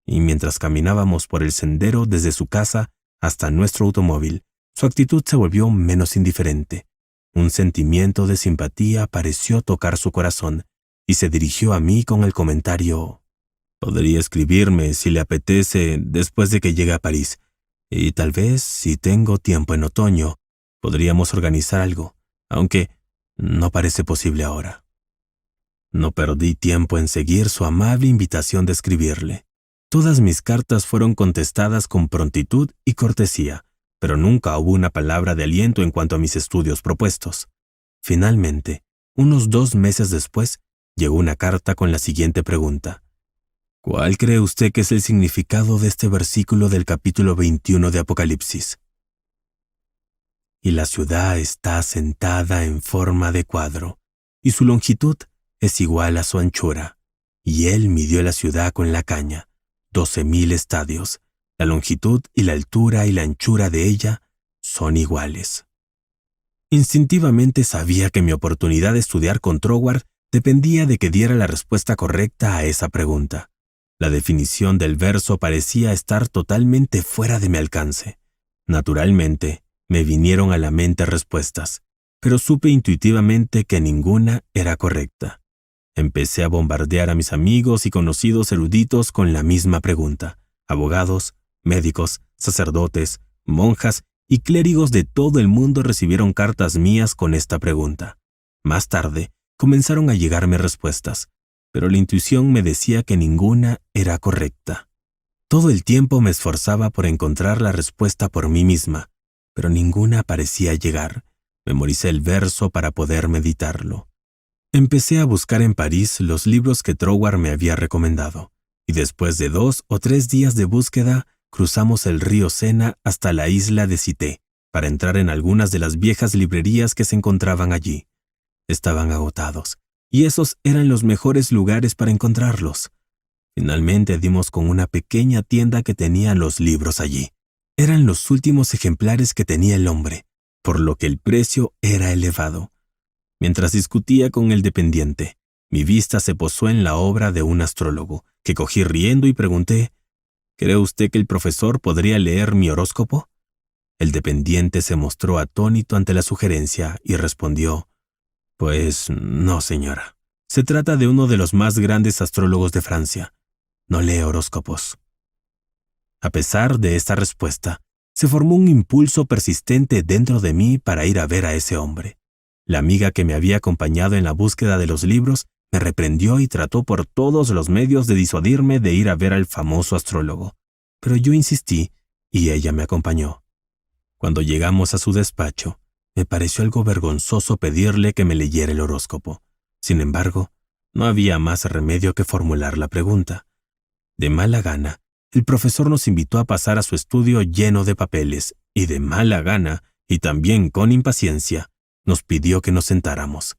y mientras caminábamos por el sendero desde su casa hasta nuestro automóvil, su actitud se volvió menos indiferente. Un sentimiento de simpatía pareció tocar su corazón, y se dirigió a mí con el comentario: «Podría escribirme, si le apetece, después de que llegue a París, y tal vez, si tengo tiempo en otoño, podríamos organizar algo, aunque no parece posible ahora». No perdí tiempo en seguir su amable invitación de escribirle. Todas mis cartas fueron contestadas con prontitud y cortesía, pero nunca hubo una palabra de aliento en cuanto a mis estudios propuestos. Finalmente, unos 2 meses después, llegó una carta con la siguiente pregunta: ¿cuál cree usted que es el significado de este versículo del capítulo 21 de Apocalipsis? Y la ciudad está asentada en forma de cuadro, y su longitud es igual a su anchura. Y él midió la ciudad con la caña, 12,000 estadios. La longitud y la altura y la anchura de ella son iguales. Instintivamente sabía que mi oportunidad de estudiar con Troward dependía de que diera la respuesta correcta a esa pregunta. La definición del verso parecía estar totalmente fuera de mi alcance. Naturalmente, me vinieron a la mente respuestas, pero supe intuitivamente que ninguna era correcta. Empecé a bombardear a mis amigos y conocidos eruditos con la misma pregunta. Abogados, médicos, sacerdotes, monjas y clérigos de todo el mundo recibieron cartas mías con esta pregunta. Más tarde, comenzaron a llegarme respuestas, pero la intuición me decía que ninguna era correcta. Todo el tiempo me esforzaba por encontrar la respuesta por mí misma, pero ninguna parecía llegar. Memoricé el verso para poder meditarlo. Empecé a buscar en París los libros que Troward me había recomendado, y después de 2 o 3 días de búsqueda, cruzamos el río Sena hasta la isla de Cité, para entrar en algunas de las viejas librerías que se encontraban allí. Estaban agotados, y esos eran los mejores lugares para encontrarlos. Finalmente dimos con una pequeña tienda que tenía los libros allí. Eran los últimos ejemplares que tenía el hombre, por lo que el precio era elevado. Mientras discutía con el dependiente, mi vista se posó en la obra de un astrólogo, que cogí riendo y pregunté, ¿cree usted que el profesor podría leer mi horóscopo? El dependiente se mostró atónito ante la sugerencia y respondió, pues no, señora. Se trata de uno de los más grandes astrólogos de Francia. No lee horóscopos. A pesar de esta respuesta, se formó un impulso persistente dentro de mí para ir a ver a ese hombre. La amiga que me había acompañado en la búsqueda de los libros me reprendió y trató por todos los medios de disuadirme de ir a ver al famoso astrólogo. Pero yo insistí y ella me acompañó. Cuando llegamos a su despacho, me pareció algo vergonzoso pedirle que me leyera el horóscopo. Sin embargo, no había más remedio que formular la pregunta. De mala gana, el profesor nos invitó a pasar a su estudio lleno de papeles y de mala gana, y también con impaciencia, nos pidió que nos sentáramos.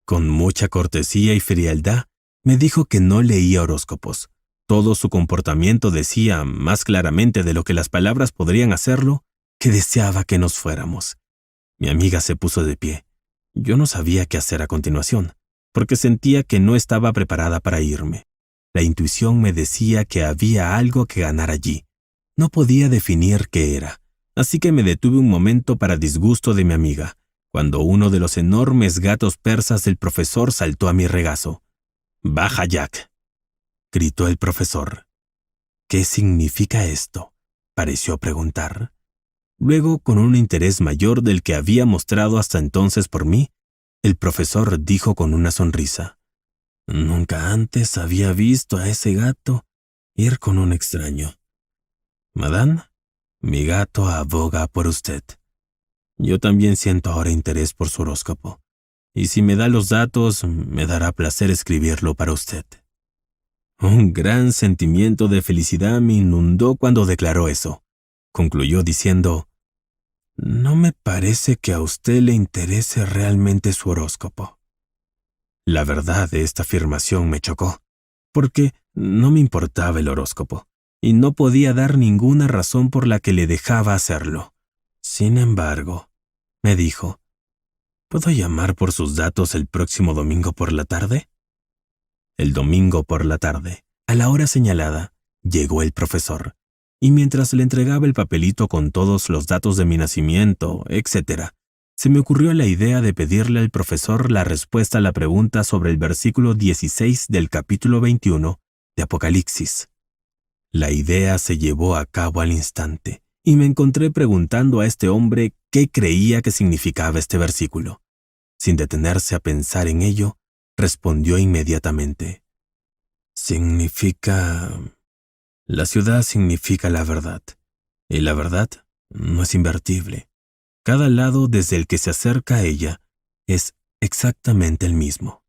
Con mucha cortesía y frialdad, me dijo que no leía horóscopos. Todo su comportamiento decía, más claramente de lo que las palabras podrían hacerlo, que deseaba que nos fuéramos. Mi amiga se puso de pie. Yo no sabía qué hacer a continuación, porque sentía que no estaba preparada para irme. La intuición me decía que había algo que ganar allí. No podía definir qué era, así que me detuve un momento para disgusto de mi amiga, cuando uno de los enormes gatos persas del profesor saltó a mi regazo. «¡Baja, Jack!», gritó el profesor. «¿Qué significa esto?», pareció preguntar. Luego, con un interés mayor del que había mostrado hasta entonces por mí, el profesor dijo con una sonrisa, «Nunca antes había visto a ese gato ir con un extraño. Madame, mi gato aboga por usted. Yo también siento ahora interés por su horóscopo, y si me da los datos, me dará placer escribirlo para usted». Un gran sentimiento de felicidad me inundó cuando declaró eso. Concluyó diciendo, «No me parece que a usted le interese realmente su horóscopo». La verdad de esta afirmación me chocó, porque no me importaba el horóscopo, y no podía dar ninguna razón por la que le dejaba hacerlo. Sin embargo, me dijo, «¿Puedo llamar por sus datos el próximo domingo por la tarde?». El domingo por la tarde, a la hora señalada, llegó el profesor, y mientras le entregaba el papelito con todos los datos de mi nacimiento, etc., se me ocurrió la idea de pedirle al profesor la respuesta a la pregunta sobre el versículo 16 del capítulo 21 de Apocalipsis. La idea se llevó a cabo al instante, y me encontré preguntando a este hombre qué creía que significaba este versículo. Sin detenerse a pensar en ello, respondió inmediatamente. Significa... La ciudad significa la verdad, y la verdad no es invertible. Cada lado desde el que se acerca a ella es exactamente el mismo.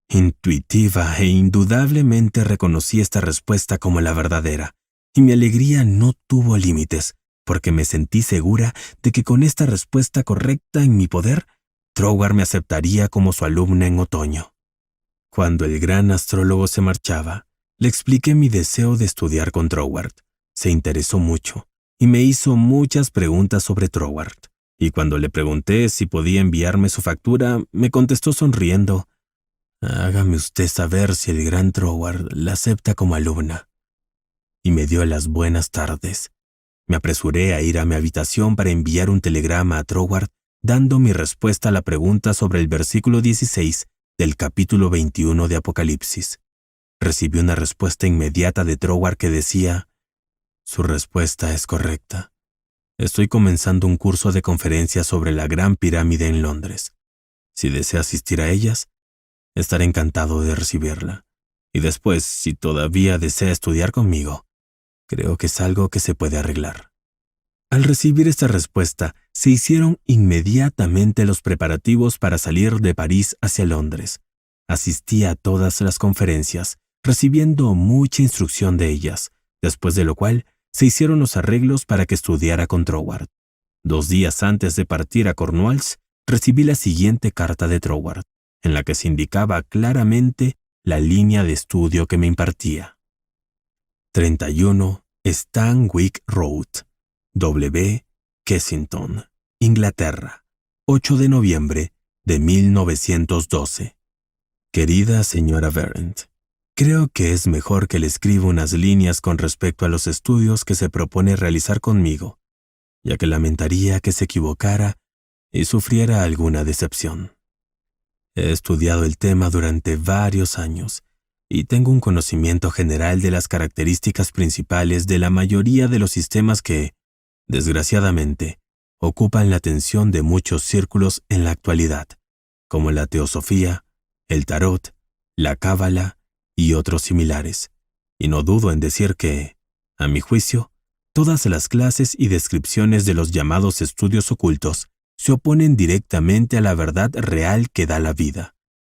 Intuitiva e indudablemente reconocí esta respuesta como la verdadera, y mi alegría no tuvo límites, porque me sentí segura de que con esta respuesta correcta en mi poder, Troward me aceptaría como su alumna en otoño. Cuando el gran astrólogo se marchaba, le expliqué mi deseo de estudiar con Troward. Se interesó mucho y me hizo muchas preguntas sobre Troward. Y cuando le pregunté si podía enviarme su factura, me contestó sonriendo, «Hágame usted saber si el gran Troward la acepta como alumna». Y me dio las buenas tardes. Me apresuré a ir a mi habitación para enviar un telegrama a Troward dando mi respuesta a la pregunta sobre el versículo 16 del capítulo 21 de Apocalipsis. Recibí una respuesta inmediata de Troward que decía, «Su respuesta es correcta. Estoy comenzando un curso de conferencias sobre la Gran Pirámide en Londres. Si desea asistir a ellas, estaré encantado de recibirla. Y después, si todavía desea estudiar conmigo, creo que es algo que se puede arreglar». Al recibir esta respuesta, se hicieron inmediatamente los preparativos para salir de París hacia Londres. Asistí a todas las conferencias, recibiendo mucha instrucción de ellas, después de lo cual se hicieron los arreglos para que estudiara con Troward. 2 días antes de partir a Cornwalls, recibí la siguiente carta de Troward, en la que se indicaba claramente la línea de estudio que me impartía. 31 Stanwyck Road, W. Kensington, Inglaterra, 8 de noviembre de 1912. Querida señora Verent, creo que es mejor que le escriba unas líneas con respecto a los estudios que se propone realizar conmigo, ya que lamentaría que se equivocara y sufriera alguna decepción. He estudiado el tema durante varios años y tengo un conocimiento general de las características principales de la mayoría de los sistemas que, desgraciadamente, ocupan la atención de muchos círculos en la actualidad, como la teosofía, el tarot, la cábala y otros similares, y no dudo en decir que, a mi juicio, todas las clases y descripciones de los llamados estudios ocultos se oponen directamente a la verdad real que da la vida,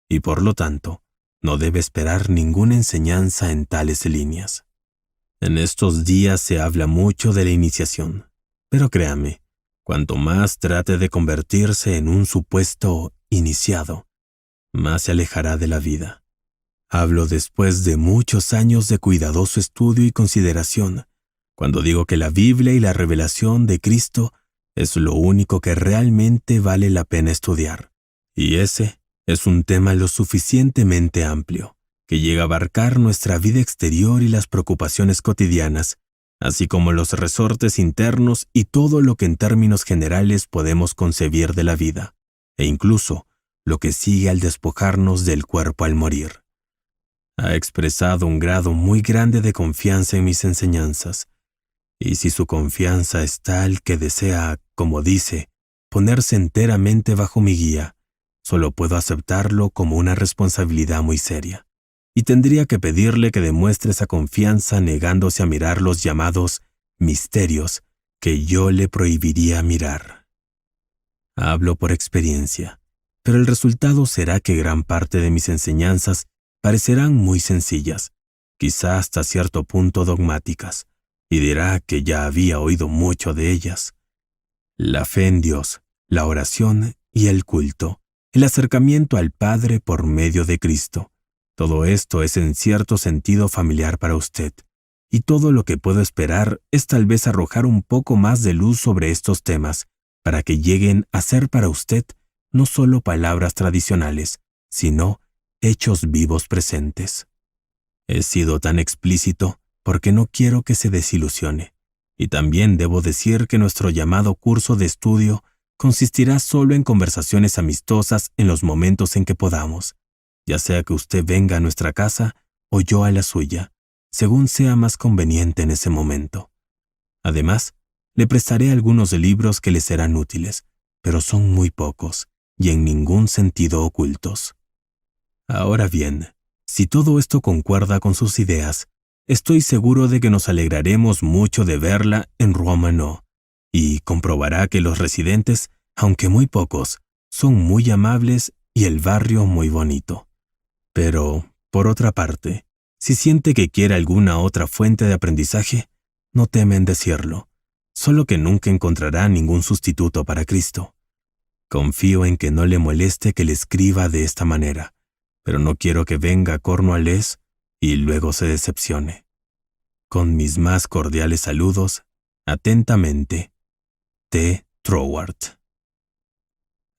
y por lo tanto, no debe esperar ninguna enseñanza en tales líneas. En estos días se habla mucho de la iniciación, pero créame, cuanto más trate de convertirse en un supuesto iniciado, más se alejará de la vida. Hablo después de muchos años de cuidadoso estudio y consideración, cuando digo que la Biblia y la revelación de Cristo es lo único que realmente vale la pena estudiar, y ese es un tema lo suficientemente amplio, que llega a abarcar nuestra vida exterior y las preocupaciones cotidianas, así como los resortes internos y todo lo que en términos generales podemos concebir de la vida, e incluso lo que sigue al despojarnos del cuerpo al morir. Ha expresado un grado muy grande de confianza en mis enseñanzas, y si su confianza es tal que desea, como dice, ponerse enteramente bajo mi guía, solo puedo aceptarlo como una responsabilidad muy seria, y tendría que pedirle que demuestre esa confianza negándose a mirar los llamados misterios que yo le prohibiría mirar. Hablo por experiencia, pero el resultado será que gran parte de mis enseñanzas parecerán muy sencillas, quizá hasta cierto punto dogmáticas, y dirá que ya había oído mucho de ellas. La fe en Dios, la oración y el culto, el acercamiento al Padre por medio de Cristo. Todo esto es en cierto sentido familiar para usted, y todo lo que puedo esperar es tal vez arrojar un poco más de luz sobre estos temas, para que lleguen a ser para usted no solo palabras tradicionales, sino hechos vivos presentes. He sido tan explícito porque no quiero que se desilusione, y también debo decir que nuestro llamado curso de estudio consistirá solo en conversaciones amistosas en los momentos en que podamos, ya sea que usted venga a nuestra casa o yo a la suya, según sea más conveniente en ese momento. Además, le prestaré algunos libros que le serán útiles, pero son muy pocos y en ningún sentido ocultos. Ahora bien, si todo esto concuerda con sus ideas, estoy seguro de que nos alegraremos mucho de verla en Romanó, y comprobará que los residentes, aunque muy pocos, son muy amables y el barrio muy bonito. Pero, por otra parte, si siente que quiere alguna otra fuente de aprendizaje, no teme en decirlo, solo que nunca encontrará ningún sustituto para Cristo. Confío en que no le moleste que le escriba de esta manera, pero no quiero que venga a Cornualles y luego se decepcione. Con mis más cordiales saludos, atentamente, T. Troward.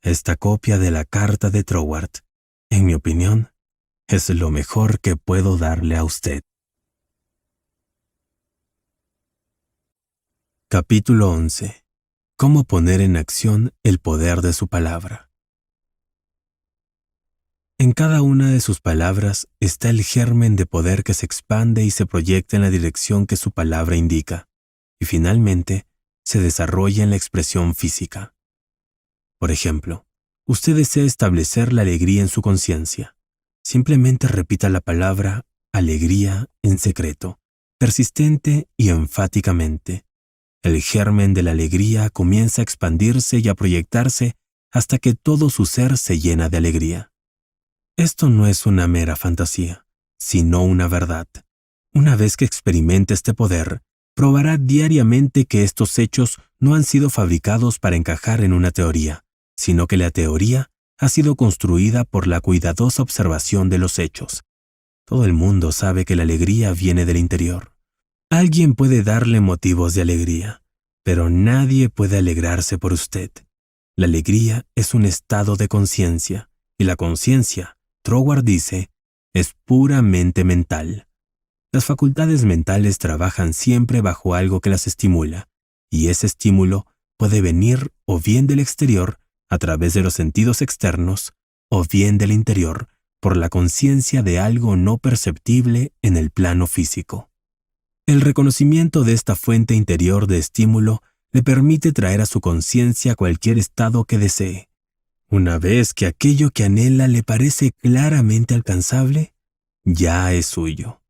Esta copia de la carta de Troward, en mi opinión, es lo mejor que puedo darle a usted. Capítulo 11. Cómo poner en acción el poder de su palabra. En cada una de sus palabras está el germen de poder que se expande y se proyecta en la dirección que su palabra indica, y finalmente se desarrolla en la expresión física. Por ejemplo, usted desea establecer la alegría en su conciencia. Simplemente repita la palabra alegría en secreto, persistente y enfáticamente. El germen de la alegría comienza a expandirse y a proyectarse hasta que todo su ser se llena de alegría. Esto no es una mera fantasía, sino una verdad. Una vez que experimente este poder, probará diariamente que estos hechos no han sido fabricados para encajar en una teoría, sino que la teoría ha sido construida por la cuidadosa observación de los hechos. Todo el mundo sabe que la alegría viene del interior. Alguien puede darle motivos de alegría, pero nadie puede alegrarse por usted. La alegría es un estado de conciencia, y la conciencia, Troward dice, es puramente mental. Las facultades mentales trabajan siempre bajo algo que las estimula, y ese estímulo puede venir o bien del exterior, a través de los sentidos externos, o bien del interior, por la conciencia de algo no perceptible en el plano físico. El reconocimiento de esta fuente interior de estímulo le permite traer a su conciencia cualquier estado que desee. Una vez que aquello que anhela le parece claramente alcanzable, ya es suyo.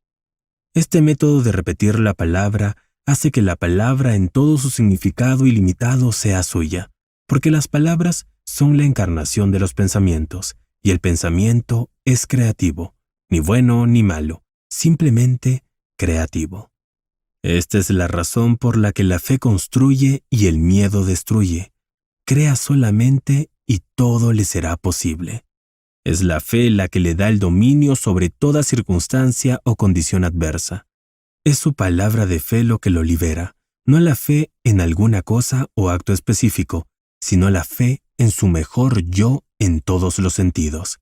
Este método de repetir la palabra hace que la palabra en todo su significado ilimitado sea suya, porque las palabras son la encarnación de los pensamientos, y el pensamiento es creativo, ni bueno ni malo, simplemente creativo. Esta es la razón por la que la fe construye y el miedo destruye. Crea solamente y todo le será posible. Es la fe la que le da el dominio sobre toda circunstancia o condición adversa. Es su palabra de fe lo que lo libera, no la fe en alguna cosa o acto específico, sino la fe en su mejor yo en todos los sentidos.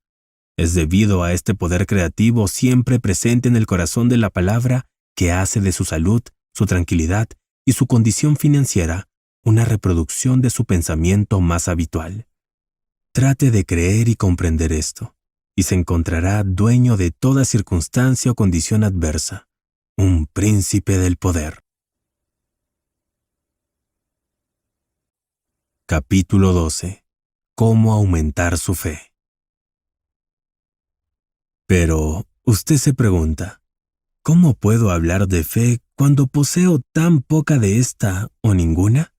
Es debido a este poder creativo siempre presente en el corazón de la palabra que hace de su salud, su tranquilidad y su condición financiera una reproducción de su pensamiento más habitual. Trate de creer y comprender esto, y se encontrará dueño de toda circunstancia o condición adversa, un príncipe del poder. Capítulo 12. ¿Cómo aumentar su fe? Pero usted se pregunta, ¿cómo puedo hablar de fe cuando poseo tan poca de esta o ninguna?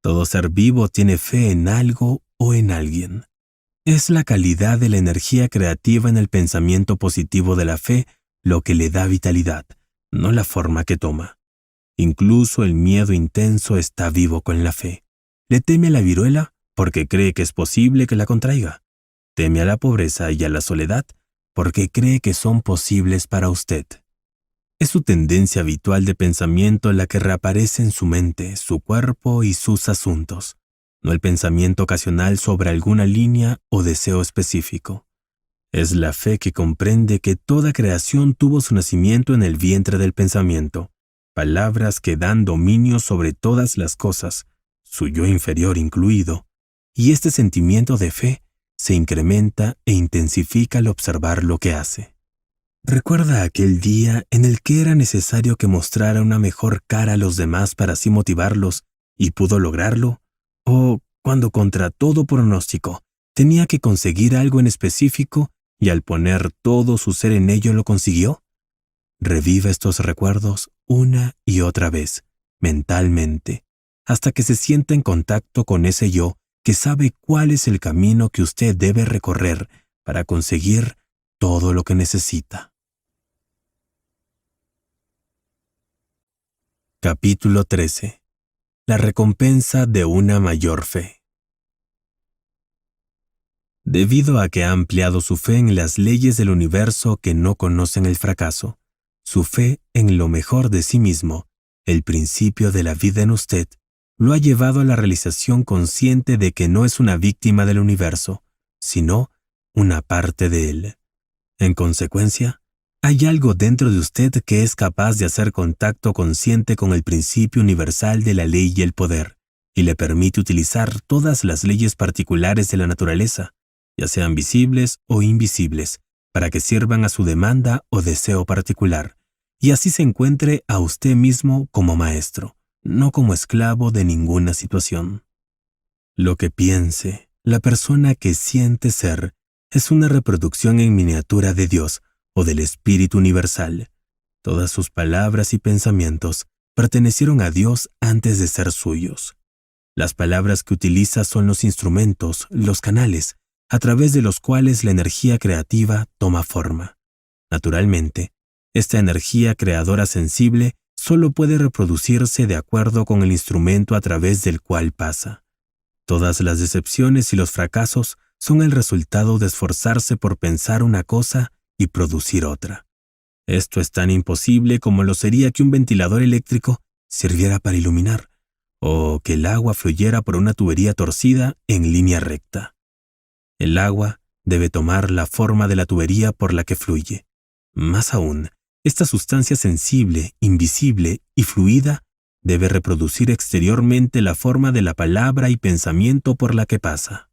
Todo ser vivo tiene fe en algo o en alguien. Es la calidad de la energía creativa en el pensamiento positivo de la fe lo que le da vitalidad, no la forma que toma. Incluso el miedo intenso está vivo con la fe. Le teme a la viruela porque cree que es posible que la contraiga. Teme a la pobreza y a la soledad porque cree que son posibles para usted. Es su tendencia habitual de pensamiento la que reaparece en su mente, su cuerpo y sus asuntos, no el pensamiento ocasional sobre alguna línea o deseo específico. Es la fe que comprende que toda creación tuvo su nacimiento en el vientre del pensamiento, palabras que dan dominio sobre todas las cosas, su yo inferior incluido, y este sentimiento de fe se incrementa e intensifica al observar lo que hace. ¿Recuerda aquel día en el que era necesario que mostrara una mejor cara a los demás para así motivarlos y pudo lograrlo? ¿O cuando contra todo pronóstico tenía que conseguir algo en específico y al poner todo su ser en ello lo consiguió? Reviva estos recuerdos una y otra vez, mentalmente, hasta que se sienta en contacto con ese yo que sabe cuál es el camino que usted debe recorrer para conseguir todo lo que necesita. Capítulo 13. La recompensa de una mayor fe. Debido a que ha ampliado su fe en las leyes del universo que no conocen el fracaso, su fe en lo mejor de sí mismo, el principio de la vida en usted, lo ha llevado a la realización consciente de que no es una víctima del universo, sino una parte de él. En consecuencia, hay algo dentro de usted que es capaz de hacer contacto consciente con el principio universal de la ley y el poder, y le permite utilizar todas las leyes particulares de la naturaleza, ya sean visibles o invisibles, para que sirvan a su demanda o deseo particular, y así se encuentre a usted mismo como maestro, no como esclavo de ninguna situación. Lo que piense, la persona que siente ser, es una reproducción en miniatura de Dios o del Espíritu Universal. Todas sus palabras y pensamientos pertenecieron a Dios antes de ser suyos. Las palabras que utiliza son los instrumentos, los canales, a través de los cuales la energía creativa toma forma. Naturalmente, esta energía creadora sensible solo puede reproducirse de acuerdo con el instrumento a través del cual pasa. Todas las decepciones y los fracasos son el resultado de esforzarse por pensar una cosa y producir otra. Esto es tan imposible como lo sería que un ventilador eléctrico sirviera para iluminar, o que el agua fluyera por una tubería torcida en línea recta. El agua debe tomar la forma de la tubería por la que fluye. Más aún, esta sustancia sensible, invisible y fluida debe reproducir exteriormente la forma de la palabra y pensamiento por la que pasa.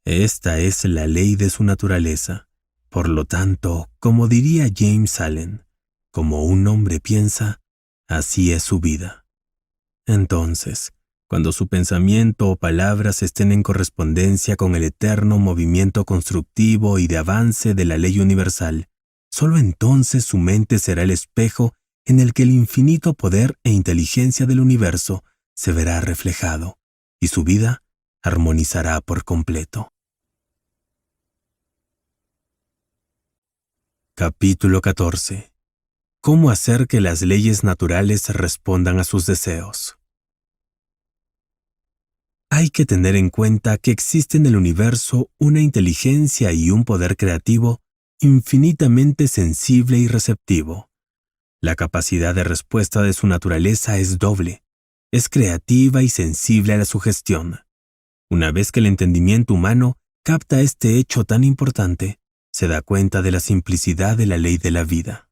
Esta es la ley de su naturaleza. Por lo tanto, como diría James Allen, como un hombre piensa, así es su vida. Entonces, cuando su pensamiento o palabras estén en correspondencia con el eterno movimiento constructivo y de avance de la ley universal, solo entonces su mente será el espejo en el que el infinito poder e inteligencia del universo se verá reflejado, y su vida armonizará por completo. Capítulo 14. ¿Cómo hacer que las leyes naturales respondan a sus deseos? Hay que tener en cuenta que existe en el universo una inteligencia y un poder creativo infinitamente sensible y receptivo. La capacidad de respuesta de su naturaleza es doble. Es creativa y sensible a la sugestión. Una vez que el entendimiento humano capta este hecho tan importante, se da cuenta de la simplicidad de la ley de la vida.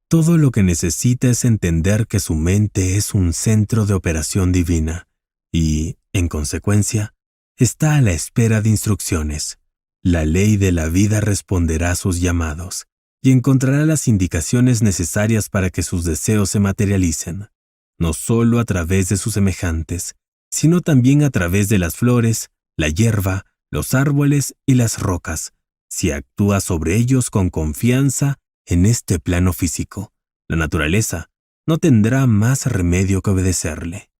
Todo lo que necesita es entender que su mente es un centro de operación divina y, en consecuencia, está a la espera de instrucciones. La ley de la vida responderá a sus llamados y encontrará las indicaciones necesarias para que sus deseos se materialicen, no solo a través de sus semejantes, sino también a través de las flores, la hierba, los árboles y las rocas, si actúa sobre ellos con confianza en este plano físico. La naturaleza no tendrá más remedio que obedecerle.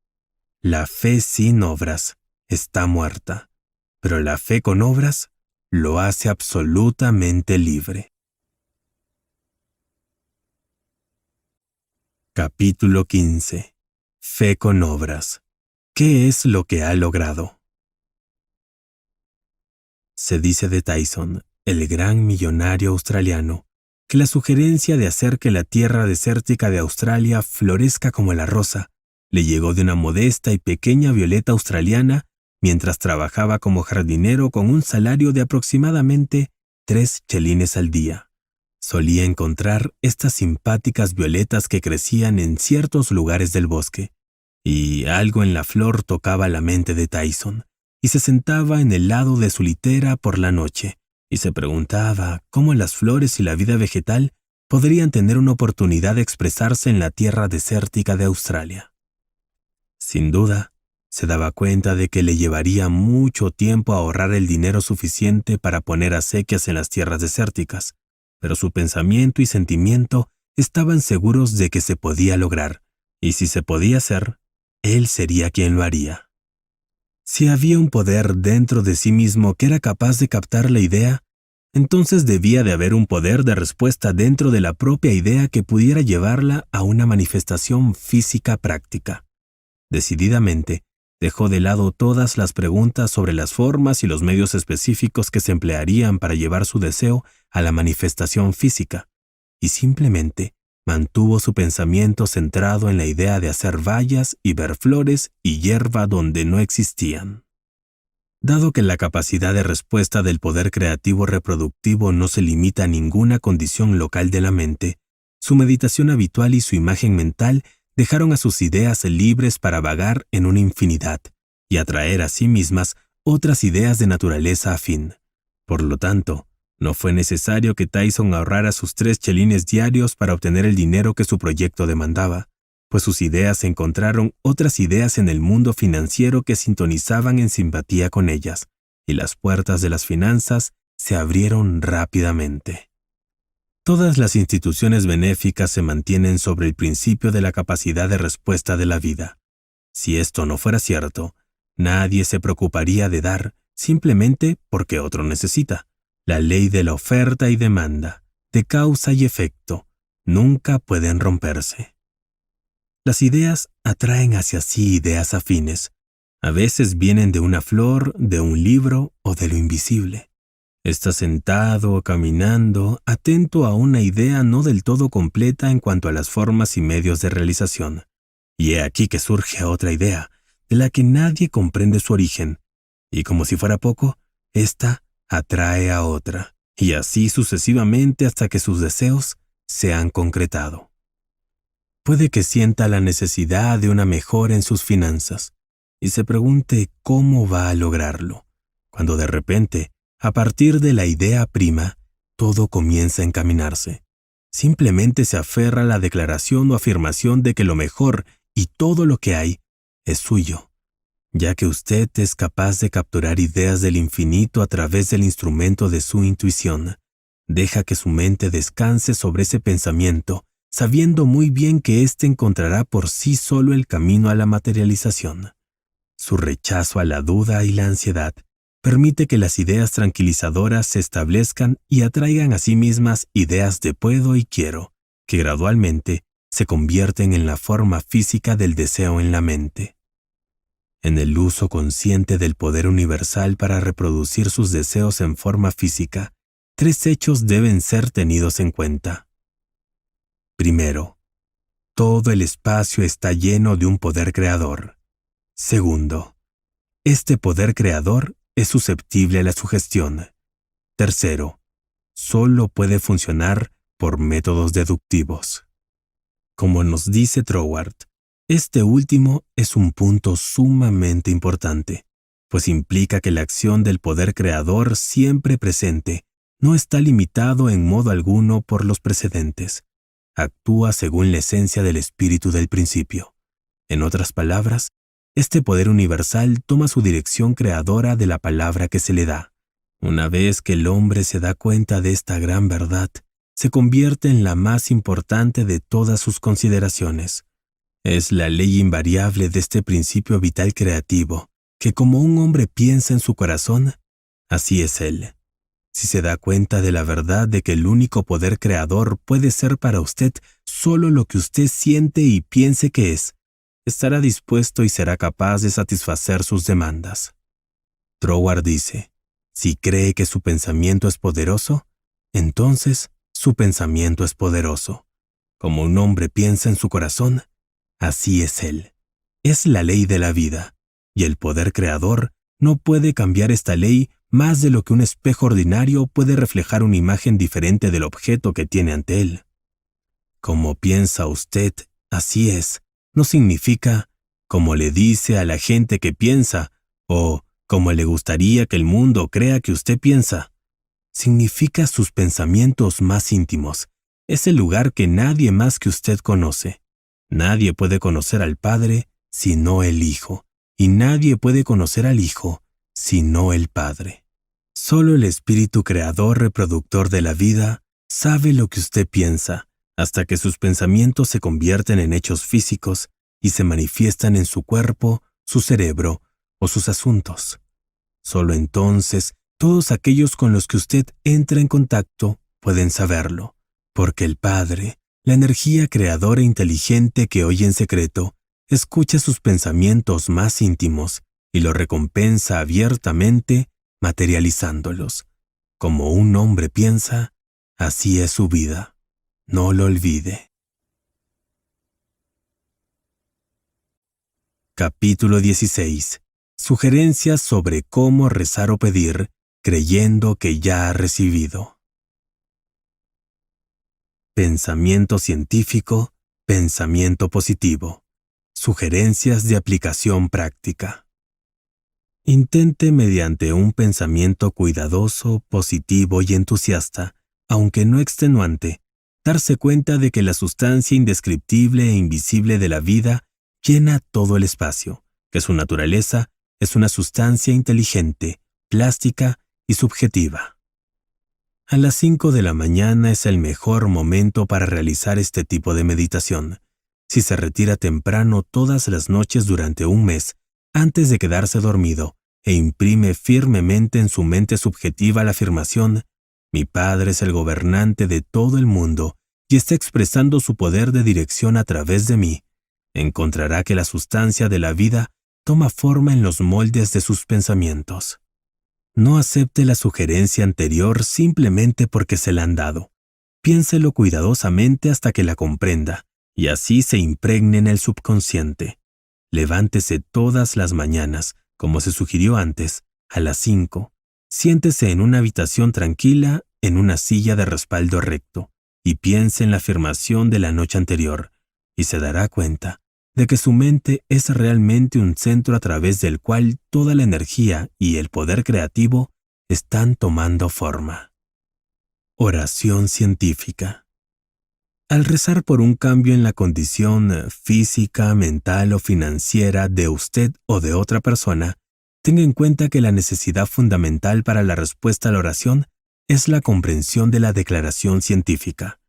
La fe sin obras está muerta, pero la fe con obras lo hace absolutamente libre. Capítulo 15. Fe con obras. ¿Qué es lo que ha logrado? Se dice de Tyson, el gran millonario australiano, que la sugerencia de hacer que la tierra desértica de Australia florezca como la rosa le llegó de una modesta y pequeña violeta australiana mientras trabajaba como jardinero con un salario de aproximadamente 3 chelines al día. Solía encontrar estas simpáticas violetas que crecían en ciertos lugares del bosque, y algo en la flor tocaba la mente de Tyson, y se sentaba en el lado de su litera por la noche, y se preguntaba cómo las flores y la vida vegetal podrían tener una oportunidad de expresarse en la tierra desértica de Australia. Sin duda, se daba cuenta de que le llevaría mucho tiempo ahorrar el dinero suficiente para poner acequias en las tierras desérticas, pero su pensamiento y sentimiento estaban seguros de que se podía lograr, y si se podía hacer, él sería quien lo haría. Si había un poder dentro de sí mismo que era capaz de captar la idea, entonces debía de haber un poder de respuesta dentro de la propia idea que pudiera llevarla a una manifestación física práctica. Decididamente, dejó de lado todas las preguntas sobre las formas y los medios específicos que se emplearían para llevar su deseo a la manifestación física, y simplemente mantuvo su pensamiento centrado en la idea de hacer bayas y ver flores y hierba donde no existían. Dado que la capacidad de respuesta del poder creativo reproductivo no se limita a ninguna condición local de la mente, su meditación habitual y su imagen mental dejaron a sus ideas libres para vagar en una infinidad y atraer a sí mismas otras ideas de naturaleza afín. Por lo tanto, no fue necesario que Tyson ahorrara sus 3 chelines diarios para obtener el dinero que su proyecto demandaba, pues sus ideas encontraron otras ideas en el mundo financiero que sintonizaban en simpatía con ellas, y las puertas de las finanzas se abrieron rápidamente. Todas las instituciones benéficas se mantienen sobre el principio de la capacidad de respuesta de la vida. Si esto no fuera cierto, nadie se preocuparía de dar simplemente porque otro necesita. La ley de la oferta y demanda, de causa y efecto, nunca pueden romperse. Las ideas atraen hacia sí ideas afines, A veces vienen de una flor, de un libro o de lo invisible. Está sentado o caminando, atento a una idea no del todo completa en cuanto a las formas y medios de realización. Y he aquí que surge otra idea, de la que nadie comprende su origen. Y como si fuera poco, ésta atrae a otra, y así sucesivamente hasta que sus deseos se han concretado. Puede que sienta la necesidad de una mejora en sus finanzas, y se pregunte cómo va a lograrlo, cuando de repente, a partir de la idea prima, todo comienza a encaminarse. Simplemente se aferra a la declaración o afirmación de que lo mejor y todo lo que hay es suyo, ya que usted es capaz de capturar ideas del infinito a través del instrumento de su intuición. Deja que su mente descanse sobre ese pensamiento, sabiendo muy bien que éste encontrará por sí solo el camino a la materialización. Su rechazo a la duda y la ansiedad permite que las ideas tranquilizadoras se establezcan y atraigan a sí mismas ideas de puedo y quiero, que gradualmente se convierten en la forma física del deseo en la mente. En el uso consciente del poder universal para reproducir sus deseos en forma física, 3 hechos deben ser tenidos en cuenta. Primero, todo el espacio está lleno de un poder creador. Segundo, este poder creador es susceptible a la sugestión. Tercero, solo puede funcionar por métodos deductivos. Como nos dice Troward, este último es un punto sumamente importante, pues implica que la acción del poder creador siempre presente no está limitado en modo alguno por los precedentes. Actúa según la esencia del espíritu del principio. En otras palabras, este poder universal toma su dirección creadora de la palabra que se le da. Una vez que el hombre se da cuenta de esta gran verdad, se convierte en la más importante de todas sus consideraciones. Es la ley invariable de este principio vital creativo, que como un hombre piensa en su corazón, así es él. Si se da cuenta de la verdad de que el único poder creador puede ser para usted solo lo que usted siente y piense que es, estará dispuesto y será capaz de satisfacer sus demandas. Troward dice, si cree que su pensamiento es poderoso, entonces su pensamiento es poderoso. Como un hombre piensa en su corazón, así es él. Es la ley de la vida, y el poder creador no puede cambiar esta ley más de lo que un espejo ordinario puede reflejar una imagen diferente del objeto que tiene ante él. Como piensa usted, así es, no significa como le dice a la gente que piensa o como le gustaría que el mundo crea que usted piensa. Significa sus pensamientos más íntimos. Es el lugar que nadie más que usted conoce. Nadie puede conocer al Padre sino el Hijo, y nadie puede conocer al Hijo sino el Padre. Solo el Espíritu Creador reproductor de la vida sabe lo que usted piensa, hasta que sus pensamientos se convierten en hechos físicos y se manifiestan en su cuerpo, su cerebro o sus asuntos. Solo entonces, todos aquellos con los que usted entra en contacto pueden saberlo, porque el Padre, la energía creadora inteligente que oye en secreto, escucha sus pensamientos más íntimos y los recompensa abiertamente, materializándolos. Como un hombre piensa, así es su vida. No lo olvide. Capítulo 16. Sugerencias sobre cómo rezar o pedir, creyendo que ya ha recibido. Pensamiento científico, pensamiento positivo. Sugerencias de aplicación práctica. Intente mediante un pensamiento cuidadoso, positivo y entusiasta, aunque no extenuante, darse cuenta de que la sustancia indescriptible e invisible de la vida llena todo el espacio, que su naturaleza es una sustancia inteligente, plástica y subjetiva. A las 5 de la mañana es el mejor momento para realizar este tipo de meditación. Si se retira temprano todas las noches durante un mes, antes de quedarse dormido, e imprime firmemente en su mente subjetiva la afirmación, mi Padre es el gobernante de todo el mundo y está expresando su poder de dirección a través de mí, encontrará que la sustancia de la vida toma forma en los moldes de sus pensamientos. No acepte la sugerencia anterior simplemente porque se la han dado. Piénselo cuidadosamente hasta que la comprenda, y así se impregne en el subconsciente. Levántese todas las mañanas, como se sugirió antes, a las 5. Siéntese en una habitación tranquila, en una silla de respaldo recto, y piense en la afirmación de la noche anterior, y se dará cuenta de que su mente es realmente un centro a través del cual toda la energía y el poder creativo están tomando forma. Oración científica. Al rezar por un cambio en la condición física, mental o financiera de usted o de otra persona, tenga en cuenta que la necesidad fundamental para la respuesta a la oración es la comprensión de la declaración científica.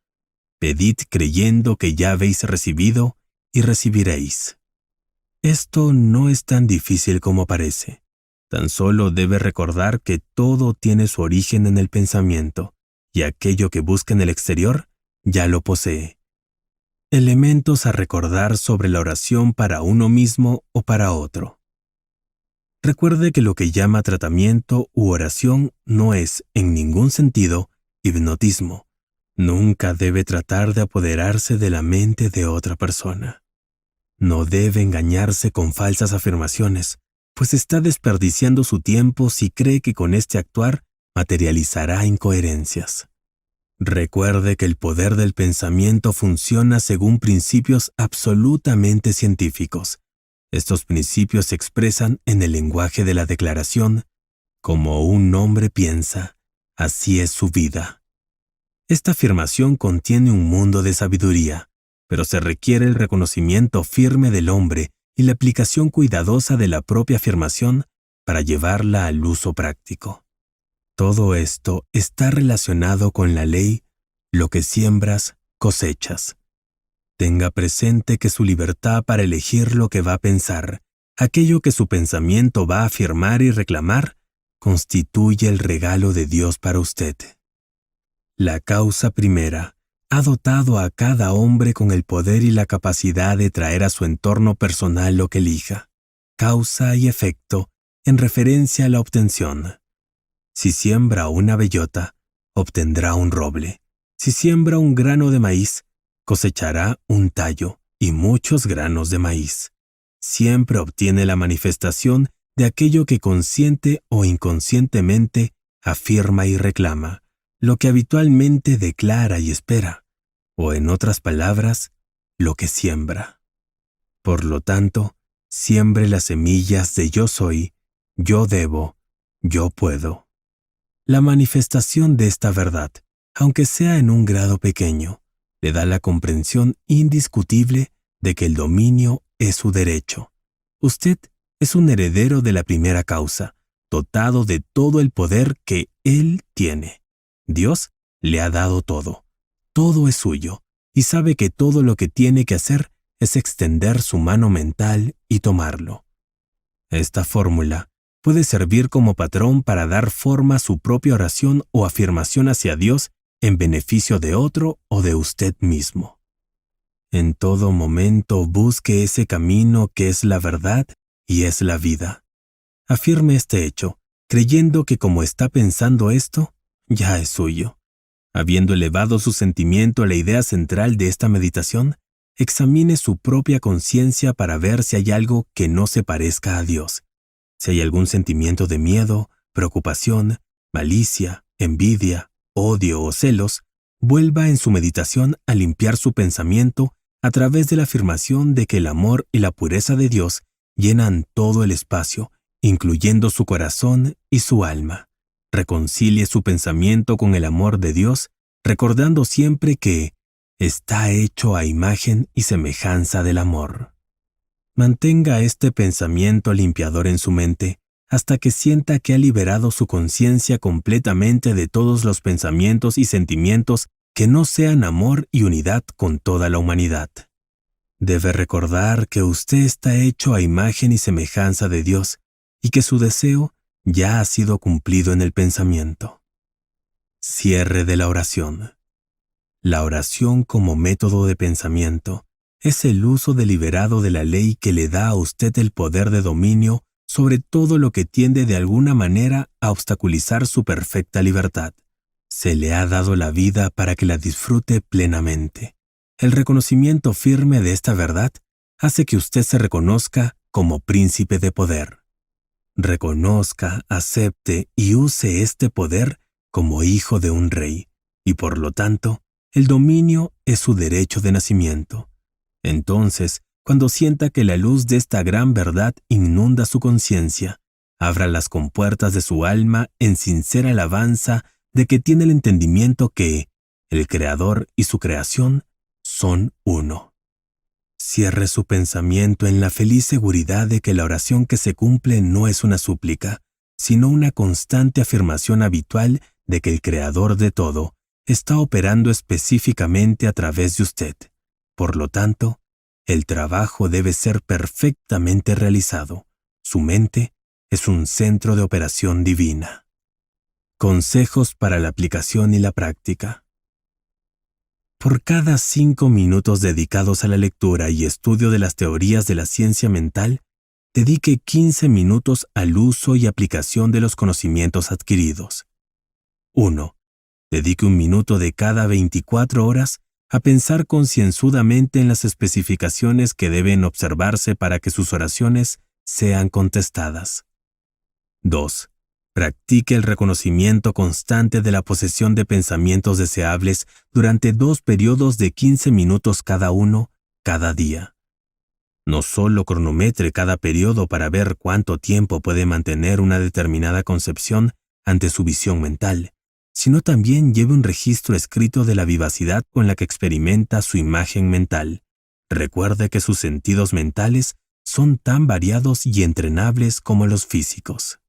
Pedid creyendo que ya habéis recibido y recibiréis. Esto no es tan difícil como parece. Tan solo debe recordar que todo tiene su origen en el pensamiento, y aquello que busca en el exterior ya lo posee. Elementos a recordar sobre la oración para uno mismo o para otro. Recuerde que lo que llama tratamiento u oración no es, en ningún sentido, hipnotismo. Nunca debe tratar de apoderarse de la mente de otra persona. No debe engañarse con falsas afirmaciones, pues está desperdiciando su tiempo si cree que con este actuar materializará incoherencias. Recuerde que el poder del pensamiento funciona según principios absolutamente científicos. Estos principios se expresan en el lenguaje de la declaración: como un hombre piensa, así es su vida. Esta afirmación contiene un mundo de sabiduría, pero se requiere el reconocimiento firme del hombre y la aplicación cuidadosa de la propia afirmación para llevarla al uso práctico. Todo esto está relacionado con la ley: lo que siembras, cosechas. Tenga presente que su libertad para elegir lo que va a pensar, aquello que su pensamiento va a afirmar y reclamar, constituye el regalo de Dios para usted. La causa primera ha dotado a cada hombre con el poder y la capacidad de traer a su entorno personal lo que elija. Causa y efecto en referencia a la obtención. Si siembra una bellota, obtendrá un roble. Si siembra un grano de maíz, cosechará un tallo y muchos granos de maíz. Siempre obtiene la manifestación de aquello que consciente o inconscientemente afirma y reclama, lo que habitualmente declara y espera, o en otras palabras, lo que siembra. Por lo tanto, siembre las semillas de yo soy, yo debo, yo puedo. La manifestación de esta verdad, aunque sea en un grado pequeño, le da la comprensión indiscutible de que el dominio es su derecho. Usted es un heredero de la primera causa, dotado de todo el poder que Él tiene. Dios le ha dado todo. Todo es suyo, y sabe que todo lo que tiene que hacer es extender su mano mental y tomarlo. Esta fórmula puede servir como patrón para dar forma a su propia oración o afirmación hacia Dios en beneficio de otro o de usted mismo. En todo momento busque ese camino que es la verdad y es la vida. Afirme este hecho, creyendo que como está pensando esto, ya es suyo. Habiendo elevado su sentimiento a la idea central de esta meditación, examine su propia conciencia para ver si hay algo que no se parezca a Dios. Si hay algún sentimiento de miedo, preocupación, malicia, envidia, odio o celos, vuelva en su meditación a limpiar su pensamiento a través de la afirmación de que el amor y la pureza de Dios llenan todo el espacio, incluyendo su corazón y su alma. Reconcilie su pensamiento con el amor de Dios, recordando siempre que está hecho a imagen y semejanza del amor. Mantenga este pensamiento limpiador en su mente hasta que sienta que ha liberado su conciencia completamente de todos los pensamientos y sentimientos que no sean amor y unidad con toda la humanidad. Debe recordar que usted está hecho a imagen y semejanza de Dios y que su deseo ya ha sido cumplido en el pensamiento. Cierre de la oración. La oración como método de pensamiento Es el uso deliberado de la ley que le da a usted el poder de dominio sobre todo lo que tiende de alguna manera a obstaculizar su perfecta libertad. Se le ha dado la vida para que la disfrute plenamente. El reconocimiento firme de esta verdad hace que usted se reconozca como príncipe de poder. Reconozca, acepte y use este poder como hijo de un rey, y por lo tanto, el dominio es su derecho de nacimiento. Entonces, cuando sienta que la luz de esta gran verdad inunda su conciencia, abra las compuertas de su alma en sincera alabanza de que tiene el entendimiento que el Creador y su creación son uno. Cierre su pensamiento en la feliz seguridad de que la oración que se cumple no es una súplica, sino una constante afirmación habitual de que el Creador de todo está operando específicamente a través de usted. Por lo tanto, el trabajo debe ser perfectamente realizado. Su mente es un centro de operación divina. Consejos para la aplicación y la práctica. Por cada 5 minutos dedicados a la lectura y estudio de las teorías de la ciencia mental, dedique 15 minutos al uso y aplicación de los conocimientos adquiridos. 1. Dedique 1 minuto de cada 24 horas a pensar concienzudamente en las especificaciones que deben observarse para que sus oraciones sean contestadas. 2. Practique el reconocimiento constante de la posesión de pensamientos deseables durante 2 periodos de 15 minutos cada uno, cada día. No solo cronometre cada periodo para ver cuánto tiempo puede mantener una determinada concepción ante su visión mental, sino también lleve un registro escrito de la vivacidad con la que experimenta su imagen mental. Recuerde que sus sentidos mentales son tan variados y entrenables como los físicos.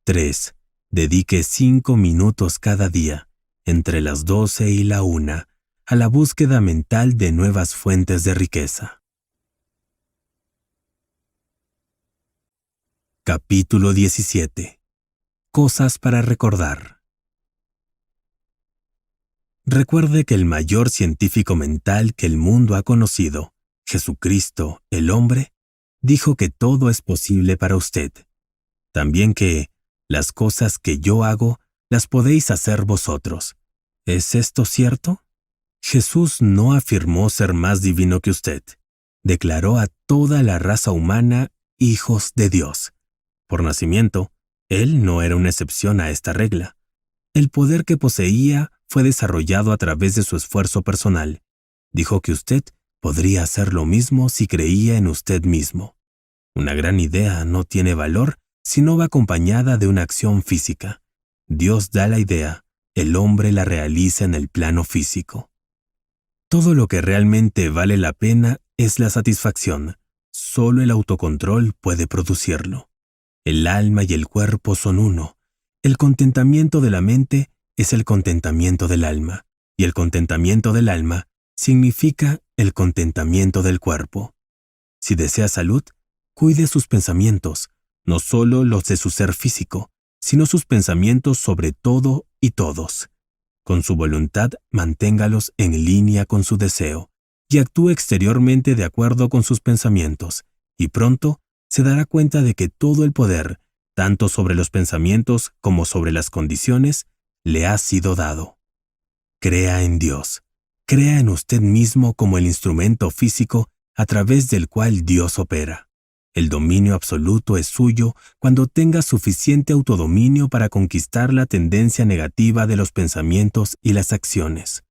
3. Dedique 5 minutos cada día, entre las 12 y la 1, a la búsqueda mental de nuevas fuentes de riqueza. Capítulo 17. Cosas para recordar. Recuerde que el mayor científico mental que el mundo ha conocido, Jesucristo, el hombre, dijo que todo es posible para usted. También que las cosas que yo hago las podéis hacer vosotros. ¿Es esto cierto? Jesús no afirmó ser más divino que usted. Declaró a toda la raza humana hijos de Dios. Por nacimiento, él no era una excepción a esta regla. El poder que poseía fue desarrollado a través de su esfuerzo personal. Dijo que usted podría hacer lo mismo si creía en usted mismo. Una gran idea no tiene valor si no va acompañada de una acción física. Dios da la idea, el hombre la realiza en el plano físico. Todo lo que realmente vale la pena es la satisfacción. Solo el autocontrol puede producirlo. El alma y el cuerpo son uno. El contentamiento de la mente es el contentamiento del alma, y el contentamiento del alma significa el contentamiento del cuerpo. Si desea salud, cuide sus pensamientos, no solo los de su ser físico, sino sus pensamientos sobre todo y todos. Con su voluntad, manténgalos en línea con su deseo, y actúe exteriormente de acuerdo con sus pensamientos, y pronto se dará cuenta de que todo el poder, tanto sobre los pensamientos como sobre las condiciones, le ha sido dado. Crea en Dios. Crea en usted mismo como el instrumento físico a través del cual Dios opera. El dominio absoluto es suyo cuando tenga suficiente autodominio para conquistar la tendencia negativa de los pensamientos y las acciones.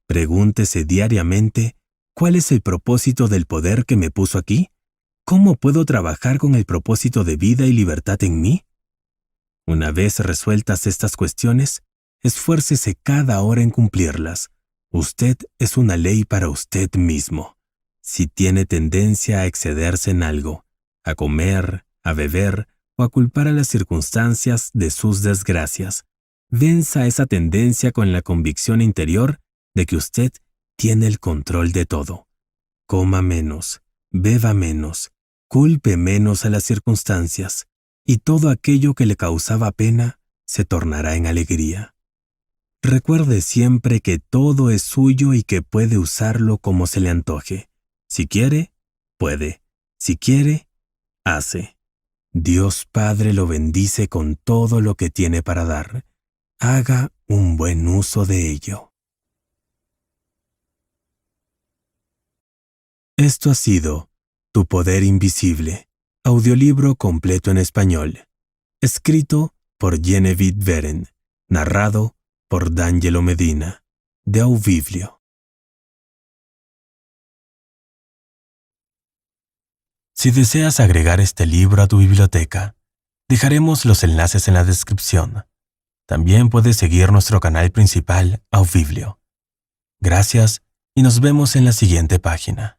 Pregúntese diariamente, ¿cuál es el propósito del poder que me puso aquí? ¿Cómo puedo trabajar con el propósito de vida y libertad en mí? Una vez resueltas estas cuestiones, esfuércese cada hora en cumplirlas. Usted es una ley para usted mismo. Si tiene tendencia a excederse en algo, a comer, a beber o a culpar a las circunstancias de sus desgracias, venza esa tendencia con la convicción interior de que usted tiene el control de todo. Coma menos, beba menos, culpe menos a las circunstancias, y todo aquello que le causaba pena se tornará en alegría. Recuerde siempre que todo es suyo y que puede usarlo como se le antoje. Si quiere, puede. Si quiere, hace. Dios Padre lo bendice con todo lo que tiene para dar. Haga un buen uso de ello. Esto ha sido Tu Poder Invisible, audiolibro completo en español. Escrito por Genevieve Veren. Narrado por D'Angelo Medina. De Auviblio. Si deseas agregar este libro a tu biblioteca, dejaremos los enlaces en la descripción. También puedes seguir nuestro canal principal, Auviblio. Gracias y nos vemos en la siguiente página.